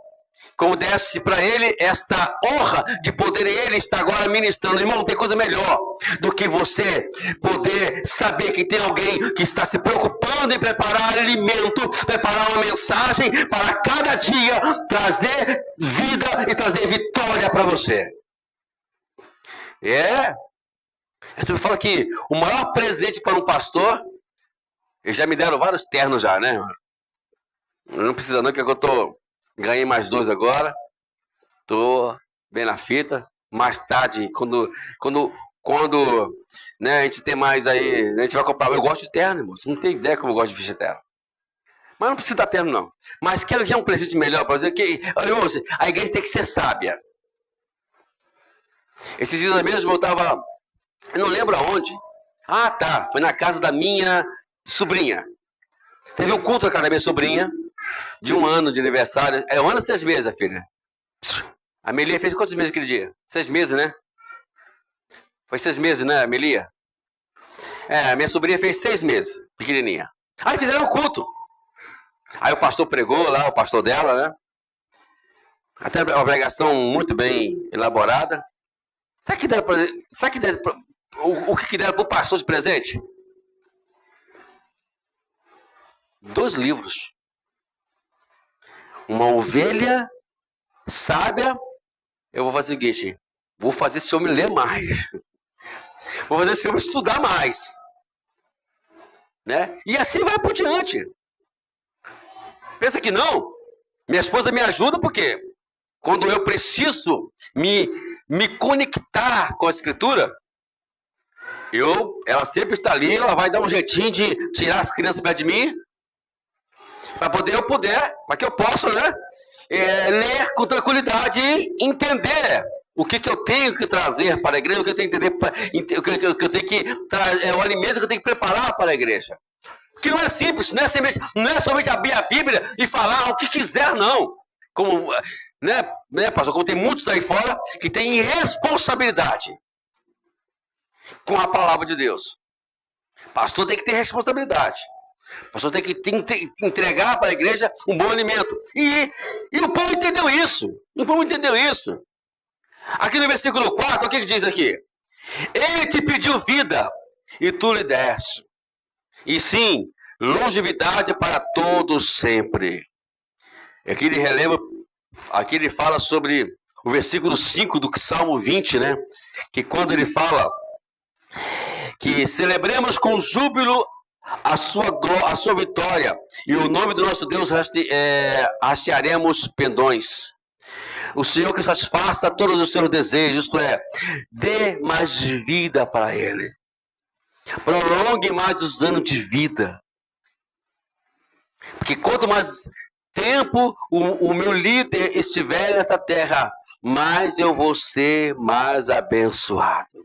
Como desse para ele esta honra de poder ele estar agora ministrando. Irmão, não tem coisa melhor do que você poder saber que tem alguém que está se preocupando em preparar alimento, preparar uma mensagem para cada dia trazer vida e trazer vitória para você. Você me fala que o maior presente para um pastor, eles já me deram vários ternos já, né? Não precisa não, que eu ganhei mais 2 agora. Tô bem na fita. Mais tarde, quando né, a gente tem mais aí, a gente vai comprar. Eu gosto de terno, irmão. Você não tem ideia como eu gosto de vestir terno. Mas não precisa dar terno, não. Mas quer um presente melhor para você? A igreja tem que ser sábia. Esses dias mesmo eu não lembro aonde. Ah, tá. Foi na casa da minha sobrinha. Teve um culto na casa da minha sobrinha, de 1 ano de aniversário. É 1 ano ou 6 meses, filha? A Melia fez quantos meses aquele dia? 6 meses, né? Foi 6 meses, né, Melia? A minha sobrinha fez 6 meses, pequenininha. Aí fizeram o culto. Aí o pastor pregou lá, o pastor dela, né? Até uma pregação muito bem elaborada. Sabe que deram o que deram para o pastor de presente? 2 livros. Uma ovelha sábia. Eu vou fazer o seguinte: vou fazer esse homem ler mais. Vou fazer esse homem estudar mais. Né? E assim vai por diante. Pensa que não? Minha esposa me ajuda porque quando eu preciso me conectar com a Escritura, ela sempre está ali, ela vai dar um jeitinho de tirar as crianças perto de mim, para para que eu possa, né, ler com tranquilidade e entender o que eu tenho que trazer para a igreja, o que eu tenho que entender, o que eu tenho que o alimento que eu tenho que preparar para a igreja. Que não é simples, não é somente abrir a Bíblia e falar o que quiser, não. Como, né, pastor, como tem muitos aí fora que têm responsabilidade com a palavra de Deus. Pastor tem que ter responsabilidade. Pastor tem que entregar para a igreja um bom alimento. E o povo entendeu isso. O povo entendeu isso. Aqui no versículo 4, o que diz aqui? Ele te pediu vida e tu lhe deste. E sim, longevidade para todos sempre. Aqui ele relembra, aqui ele fala sobre o versículo 5 do Salmo 20, né? Que quando ele fala que celebremos com júbilo a sua vitória, e o nome do nosso Deus hastearemos pendões. O Senhor que satisfaça todos os seus desejos, isto é, dê mais vida para Ele. Prolongue mais os anos de vida. Porque quanto mais tempo o meu líder estiver nessa terra, mais eu vou ser mais abençoado.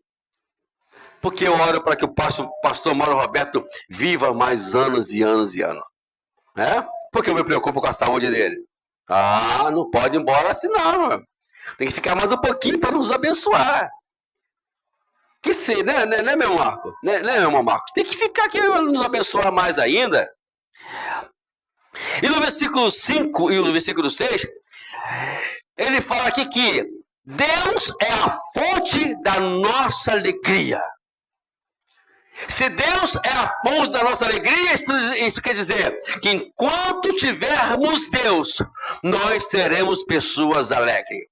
Porque eu oro para que o pastor Mauro Roberto viva mais anos e anos e anos. Né? Porque eu me preocupo com a saúde dele. Ah, não pode ir embora assim não, mano. Tem que ficar mais um pouquinho para nos abençoar. Que se, né, meu Marco? Né, meu Marco? Tem que ficar aqui para nos abençoar mais ainda. E no versículo 5 e no versículo 6, ele fala aqui que Deus é a fonte da nossa alegria. Se Deus é a fonte da nossa alegria, isso quer dizer que enquanto tivermos Deus, nós seremos pessoas alegres.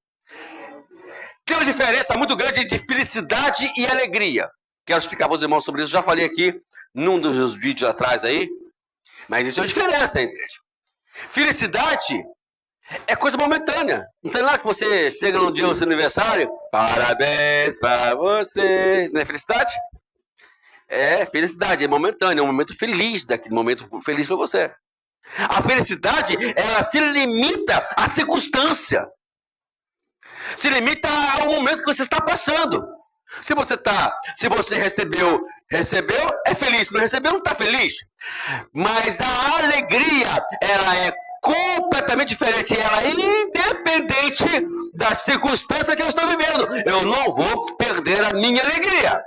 Tem uma diferença muito grande entre felicidade e alegria. Quero explicar para os irmãos sobre isso. Já falei aqui num dos vídeos atrás aí. Mas existe uma diferença, hein, gente? Felicidade é coisa momentânea. Não tem lá que você chega no dia do seu aniversário, parabéns para você. Não é felicidade? É felicidade, é momentânea, é um momento feliz, daquele momento feliz para você. A felicidade, ela se limita à circunstância. Se limita ao momento que você está passando. Se você recebeu, é feliz. Se não recebeu, não está feliz. Mas a alegria, ela é completamente diferente. Ela é independente da circunstância que eu estou vivendo. Eu não vou perder a minha alegria.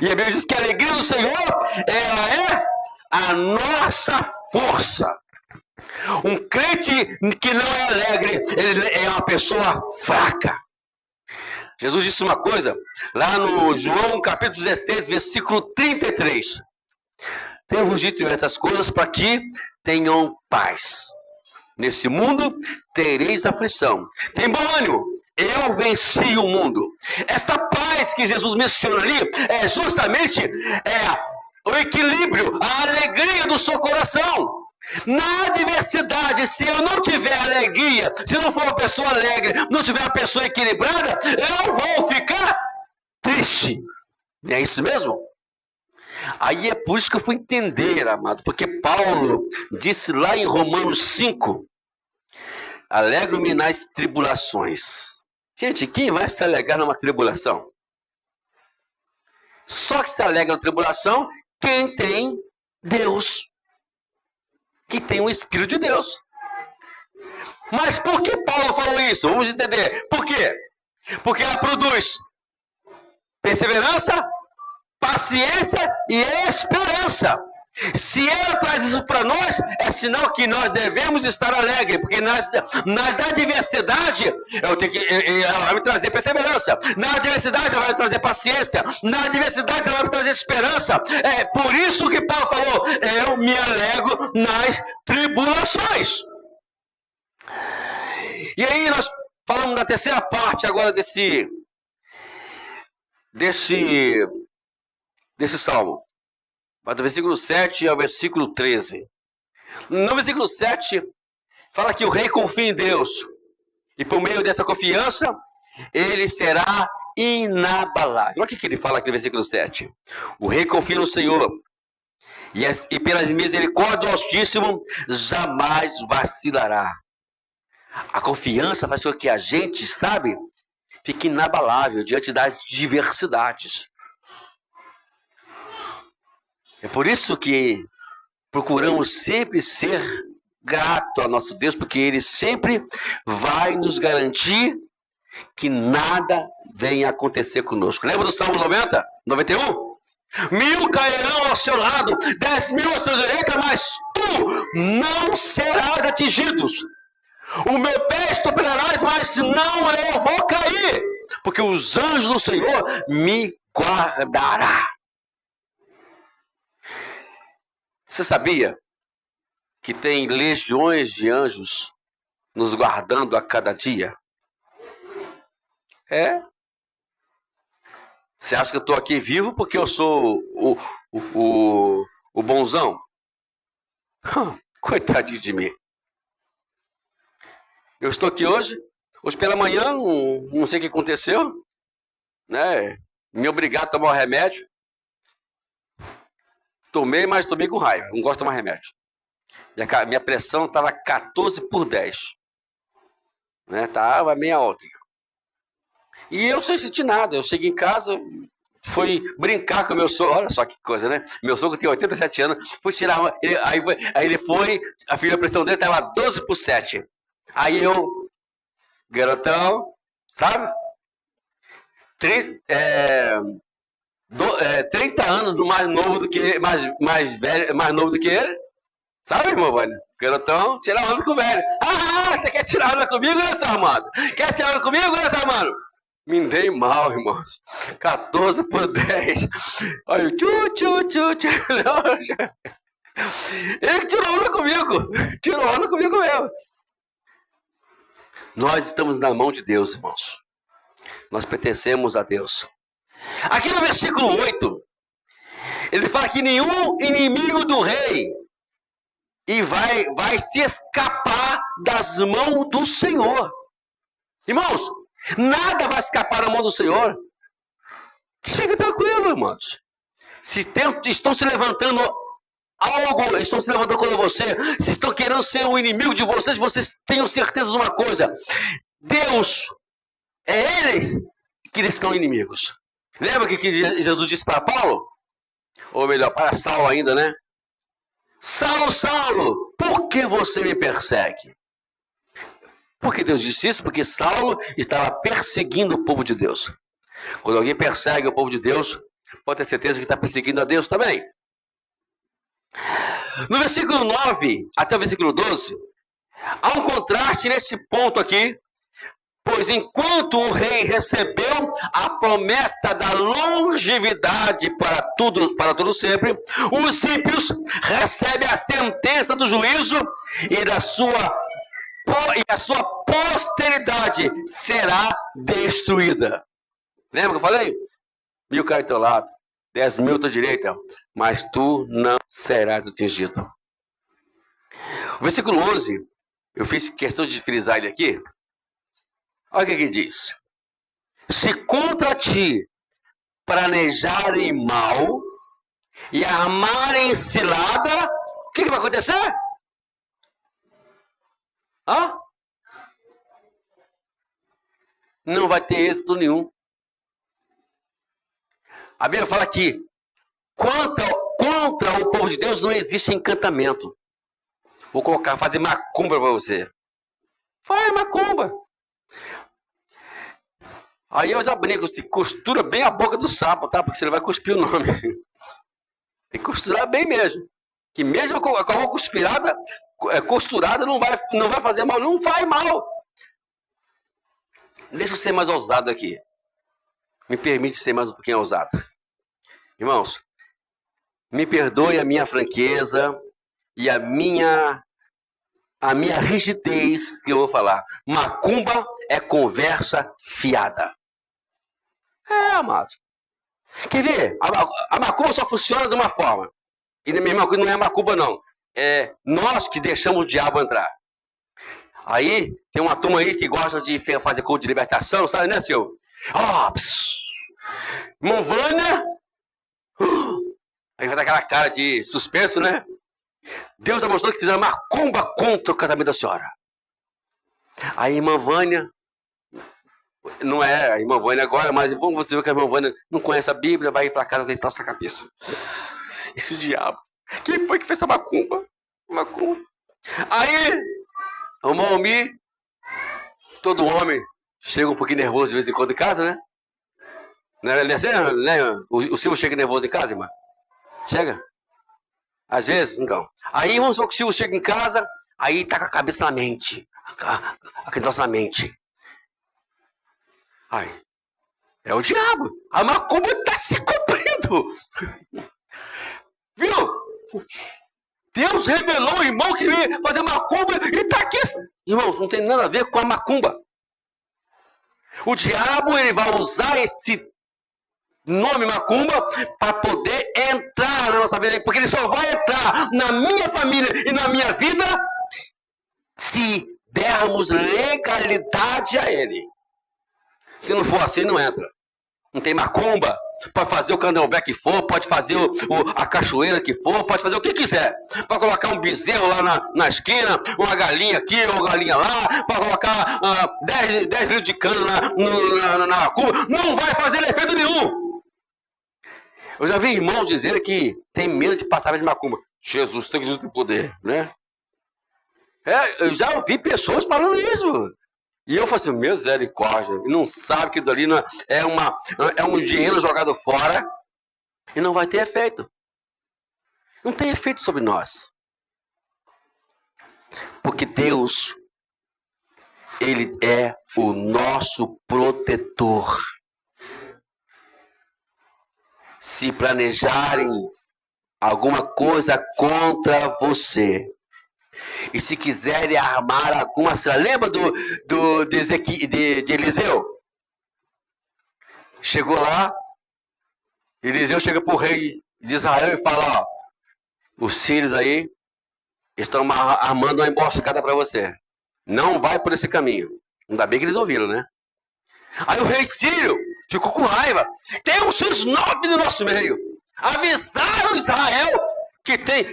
E a Bíblia diz que a alegria do Senhor, ela é a nossa força. Um crente que não é alegre, ele é uma pessoa fraca. Jesus disse uma coisa, lá no João capítulo 16, versículo 33. Tenho-vos dito essas coisas para que tenham paz. Nesse mundo tereis aflição. Tem bom ânimo. Eu venci o mundo. Esta paz que Jesus menciona ali é justamente o equilíbrio, a alegria do seu coração. Na adversidade, se eu não tiver alegria, se eu não for uma pessoa alegre, não tiver uma pessoa equilibrada, eu vou ficar triste. Não é isso mesmo? Aí é por isso que eu fui entender, amado, porque Paulo disse lá em Romanos 5, alegro-me nas tribulações. Gente, quem vai se alegrar numa tribulação? Só que se alegra na tribulação quem tem Deus. Que tem o Espírito de Deus. Mas por que Paulo falou isso? Vamos entender. Por quê? Porque ela produz perseverança, paciência e esperança. Se ela traz isso para nós, é sinal que nós devemos estar alegres, porque nas adversidades, ela vai me trazer perseverança, na adversidade ela vai me trazer paciência, na adversidade ela vai me trazer esperança. É por isso que Paulo falou, eu me alegro nas tribulações. E aí nós falamos da terceira parte agora desse salmo. Do versículo 7 ao versículo 13. No versículo 7, fala que o rei confia em Deus. E por meio dessa confiança, ele será inabalável. Olha o que ele fala aqui no versículo 7. O rei confia no Senhor. E pelas misericórdias do Altíssimo, jamais vacilará. A confiança faz com que a gente, sabe, fique inabalável diante das diversidades. É por isso que procuramos sempre ser grato ao nosso Deus, porque Ele sempre vai nos garantir que nada venha acontecer conosco. Lembra do Salmo 90? 91? 1000 cairão ao seu lado, 10.000 à sua direita, mas tu não serás atingido. O meu pé estourarás, mas não eu vou cair, porque os anjos do Senhor me guardará. Você sabia que tem legiões de anjos nos guardando a cada dia? É? Você acha que eu estou aqui vivo porque eu sou o bonzão? Coitadinho de mim. Eu estou aqui hoje pela manhã, não sei o que aconteceu, né? Me obrigaram a tomar o remédio. Tomei, mas tomei com raiva. Não gosto de tomar remédio. Minha pressão estava 14/10. Né? Estava meio alta. E eu sem sentir nada. Eu cheguei em casa, fui brincar com meu sogro. Olha só que coisa, né? Meu sogro tem 87 anos. Fui tirar uma. Aí ele foi, a pressão dele estava 12/7. Aí eu, garotão, sabe? 30 anos mais novo do que mais novo do que ele. Sabe, irmão, velho? Garotão, tirar onda com o velho. Ah, você quer tirar onda comigo, né, seu Armando? Quer tirar onda comigo, né, seu Armando? Me dei mal, irmãos. 14/10. Olha, tchu. Ele tirou onda comigo. Tirou onda comigo mesmo. Nós estamos na mão de Deus, irmãos. Nós pertencemos a Deus. Aqui no versículo 8, ele fala que nenhum inimigo do rei e vai se escapar das mãos do Senhor. Irmãos, nada vai escapar da mão do Senhor. Fica tranquilo, irmãos. Se estão se levantando algo, estão se levantando contra você, se estão querendo ser o inimigo de vocês tenham certeza de uma coisa: Deus, é eles que eles são inimigos. Lembra que Jesus disse para Paulo? Ou melhor, para Saulo ainda, né? Saulo, por que você me persegue? Por que Deus disse isso? Porque Saulo estava perseguindo o povo de Deus. Quando alguém persegue o povo de Deus, pode ter certeza que está perseguindo a Deus também. No versículo 9 até o versículo 12, há um contraste nesse ponto aqui. Pois enquanto o rei recebeu a promessa da longevidade para todo sempre, os ímpios recebem a sentença do juízo e a sua posteridade será destruída. Lembra que eu falei? 1000 caem ao teu lado, 10.000 à tua direita, mas tu não serás atingido. O versículo 11, eu fiz questão de frisar ele aqui. Olha o que diz. Se contra ti planejarem mal e armarem cilada, o que vai acontecer? Não vai ter êxito nenhum. A Bíblia fala que contra o povo de Deus não existe encantamento. Vou fazer macumba para você. Faz macumba. Aí eu já brinco, se costura bem a boca do sapo, tá? Porque você não vai cuspir o nome. Tem que costurar bem mesmo. Que mesmo com a boca costurada não vai fazer mal. Não faz mal. Deixa eu ser mais ousado aqui. Me permite ser mais um pouquinho ousado. Irmãos, me perdoe a minha franqueza e a minha rigidez que eu vou falar. Macumba é conversa fiada. Amados. Quer ver? A macumba só funciona de uma forma. E na mesma coisa não é macumba, não. É nós que deixamos o diabo entrar. Aí, tem uma turma aí que gosta de fazer culto de libertação, sabe, né, senhor? Irmão Vânia. Aí vai dar aquela cara de suspenso, né? Deus está mostrando que fizeram macumba contra o casamento da senhora. Aí a irmã Vânia, não é a irmã Vânia agora, mas vamos você ver que a irmã Vânia não conhece a Bíblia, vai ir para casa com ele na cabeça. Esse diabo. Quem foi que fez essa macumba? Macumba. Aí, o Maomi, todo homem chega um pouquinho nervoso de vez em quando em casa, né? Não é assim, né? O Silvio chega nervoso em casa, irmã? Chega? Às vezes, então. Aí, vamos supor que o Silvio chega em casa, aí tá com a cabeça na mente. Aquele troço na mente. Ai, é o diabo. A macumba está se cumprindo. Viu? Deus revelou o irmão que ia fazer macumba e está aqui. Irmãos, não tem nada a ver com a macumba. O diabo ele vai usar esse nome macumba para poder entrar na nossa vida. Porque ele só vai entrar na minha família e na minha vida se dermos legalidade a ele. Se não for assim, não entra. Não tem macumba. Pode fazer o candomblé que for, pode fazer a cachoeira que for, pode fazer o que quiser. Pode colocar um bezerro lá na esquina, uma galinha aqui, uma galinha lá, pode colocar 10 litros de cana na macumba. Não vai fazer efeito nenhum. Eu já vi irmãos dizendo que tem medo de passar de macumba. Jesus, Senhor Jesus tem poder, né? Eu já ouvi pessoas falando isso. E eu falo assim, misericórdia, não sabe que dali é um dinheiro jogado fora e não vai ter efeito. Não tem efeito sobre nós. Porque Deus Ele é o nosso protetor. Se planejarem alguma coisa contra você, e se quiserem armar alguma cilada, lembra de Eliseu? Chegou lá, Eliseu chega para o rei de Israel e fala: ó, os sírios aí estão armando uma emboscada para você. Não vai por esse caminho. Ainda bem que eles ouviram, né? Aí o rei sírio ficou com raiva. Tem uns 9 no nosso meio. Avisaram Israel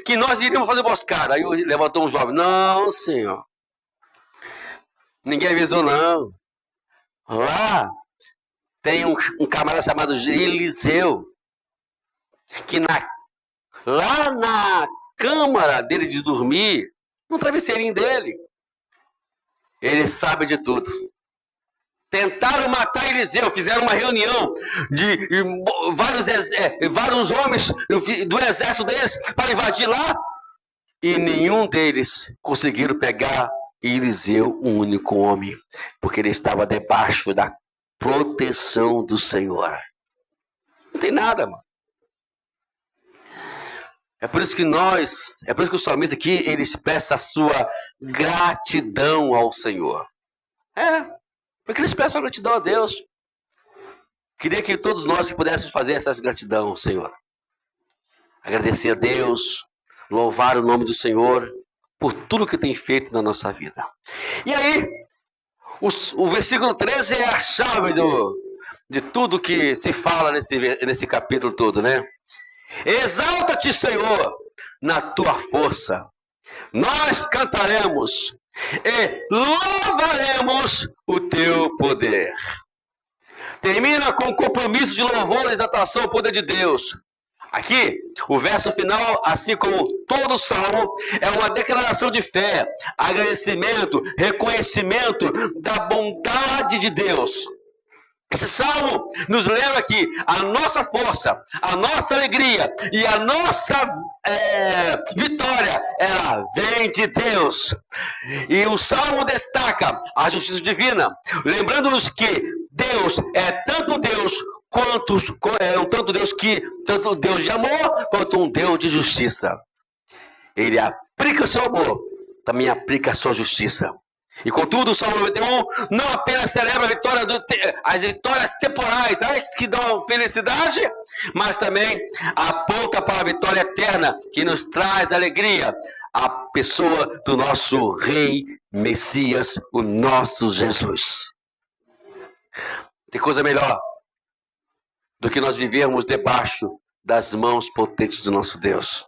que nós iríamos fazer emboscada. Aí levantou um jovem. Não, senhor. Ninguém avisou, não. Lá tem um camarada chamado Eliseu, que lá na câmara dele de dormir, no travesseirinho dele, ele sabe de tudo. Tentaram matar Eliseu, fizeram uma reunião de vários homens do exército deles para invadir lá, e nenhum deles conseguiram pegar Eliseu, um único homem, porque ele estava debaixo da proteção do Senhor. Não tem nada, mano. É por isso que o salmista aqui, ele expressa a sua gratidão ao Senhor. Porque ele expressa a gratidão a Deus. Queria que todos nós que pudéssemos fazer essa gratidão ao Senhor. Agradecer a Deus, louvar o nome do Senhor por tudo que tem feito na nossa vida. E aí, o versículo 13 é a chave de tudo que se fala nesse capítulo todo, né? Exalta-te, Senhor, na tua força. Nós cantaremos e louvaremos o teu poder. Termina com o compromisso de louvor e exaltação ao poder de Deus. Aqui, o verso final, assim como todo o salmo, é uma declaração de fé, agradecimento, reconhecimento da bondade de Deus. Esse salmo nos lembra que a nossa força, a nossa alegria e a nossa vitória, ela vem de Deus. E o salmo destaca a justiça divina, lembrando-nos que Deus é tanto Deus tanto Deus de amor quanto um Deus de justiça. Ele aplica o seu amor, também aplica a sua justiça. E contudo, o Salmo 91 não apenas celebra as vitórias temporais, as que dão felicidade, mas também aponta para a vitória eterna, que nos traz alegria, a pessoa do nosso Rei Messias, o nosso Jesus. Tem coisa melhor do que nós vivermos debaixo das mãos potentes do nosso Deus.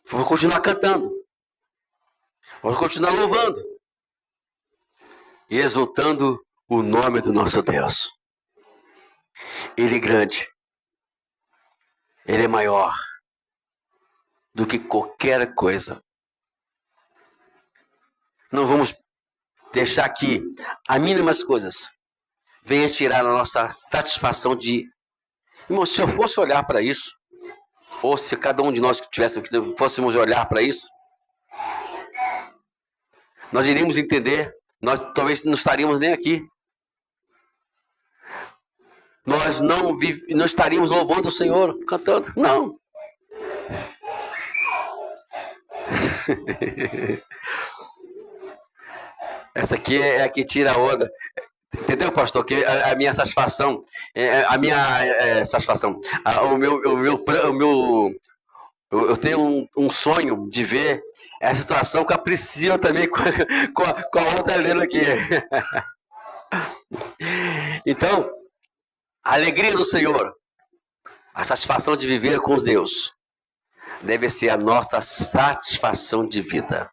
Vou continuar cantando. Vamos continuar louvando e exaltando o nome do nosso Deus. Ele é grande. Ele é maior do que qualquer coisa. Não vamos deixar que as mínimas coisas venham tirar a nossa satisfação de... Irmão, se eu fosse olhar para isso, ou se cada um de nós que fôssemos olhar para isso, nós iríamos entender, nós talvez não estaríamos nem aqui. Nós não estaríamos louvando o Senhor, cantando. Não. Essa aqui é a que tira a onda. Entendeu, pastor? Que a minha satisfação, eu tenho um sonho de ver essa situação com a Priscila também, com a outra lendo aqui. Então, a alegria do Senhor, a satisfação de viver com Deus, deve ser a nossa satisfação de vida.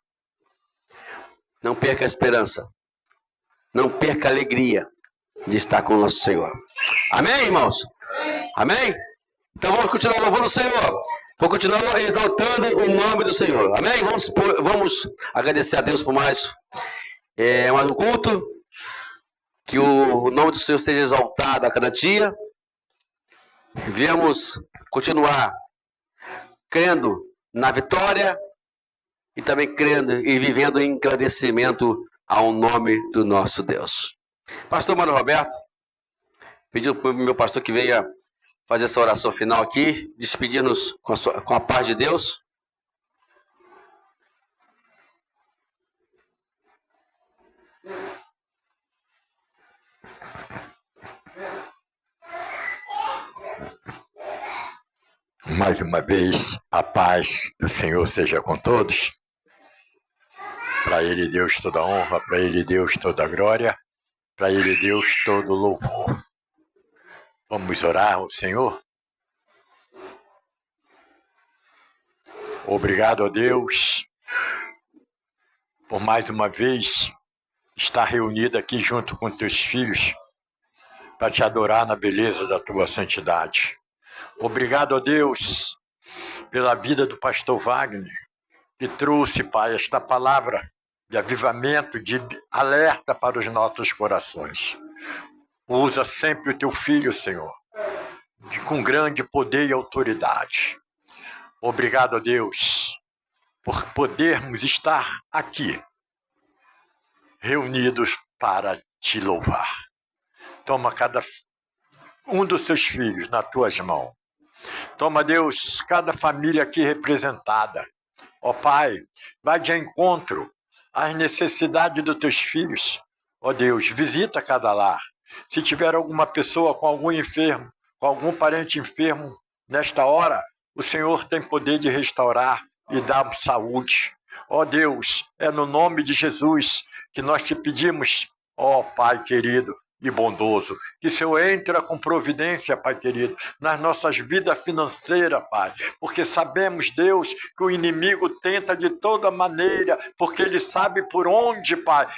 Não perca a esperança. Não perca a alegria de estar com o nosso Senhor. Amém, irmãos? Amém? Então vamos continuar louvando o Senhor. Vou continuar exaltando o nome do Senhor. Amém? Vamos agradecer a Deus por mais um culto. Que o nome do Senhor seja exaltado a cada dia. Viemos continuar crendo na vitória e também crendo e vivendo em agradecimento ao nome do nosso Deus. Pastor Mano Roberto, pediu para o meu pastor que venha fazer essa oração final aqui, despedir-nos com a paz de Deus.
Mais uma vez, a paz do Senhor seja com todos. Para Ele, Deus, toda honra. Para Ele, Deus, toda glória. Para Ele, Deus, todo louvor. Vamos orar ao Senhor? Obrigado a Deus por mais uma vez estar reunido aqui junto com teus filhos para te adorar na beleza da tua santidade. Obrigado a Deus pela vida do pastor Wagner, que trouxe, Pai, esta palavra de avivamento, de alerta para os nossos corações. Usa sempre o teu filho, Senhor, com grande poder e autoridade. Obrigado a Deus por podermos estar aqui, reunidos para te louvar. Toma cada um dos seus filhos nas tuas mãos. Toma, Deus, cada família aqui representada. Ó Pai, vai de encontro às necessidades dos teus filhos. Ó Deus, visita cada lar. Se tiver alguma pessoa com algum enfermo, com algum parente enfermo, nesta hora, o Senhor tem poder de restaurar e dar saúde. Ó Deus, é no nome de Jesus que nós te pedimos, ó Pai querido e bondoso, que o Senhor entra com providência, Pai querido, nas nossas vidas financeiras, Pai, porque sabemos, Deus, que o inimigo tenta de toda maneira, porque ele sabe por onde, Pai,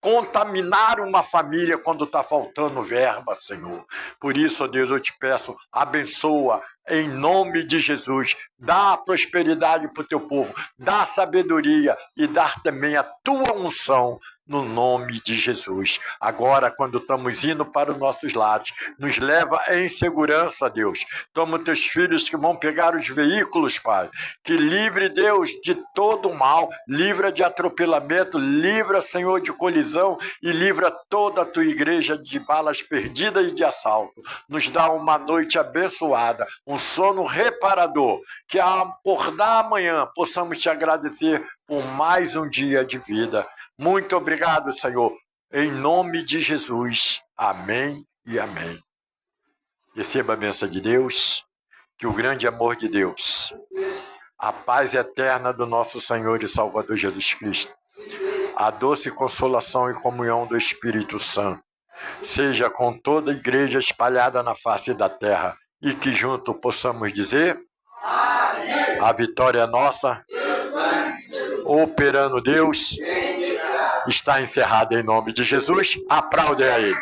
contaminar uma família quando está faltando verba, Senhor. Por isso, ó Deus, eu te peço, abençoa em nome de Jesus, dá prosperidade para o teu povo, dá sabedoria e dá também a tua unção no nome de Jesus. Agora, quando estamos indo para os nossos lares, nos leva em segurança, Deus. Toma teus filhos que vão pegar os veículos, Pai, que livre, Deus, de todo o mal, livra de atropelamento, livra, Senhor, de colisão e livra toda a tua igreja de balas perdidas e de assalto. Nos dá uma noite abençoada, um sono reparador, que ao acordar amanhã possamos te agradecer por mais um dia de vida. Muito obrigado, Senhor. Em nome de Jesus. Amém e amém. Receba a bênção de Deus, que o grande amor de Deus, a paz eterna do nosso Senhor e Salvador Jesus Cristo, a doce consolação e comunhão do Espírito Santo, seja com toda a igreja espalhada na face da terra e que junto possamos dizer: amém. A vitória é nossa, operando Deus, está encerrada em nome de Jesus. Aplaude a Ele.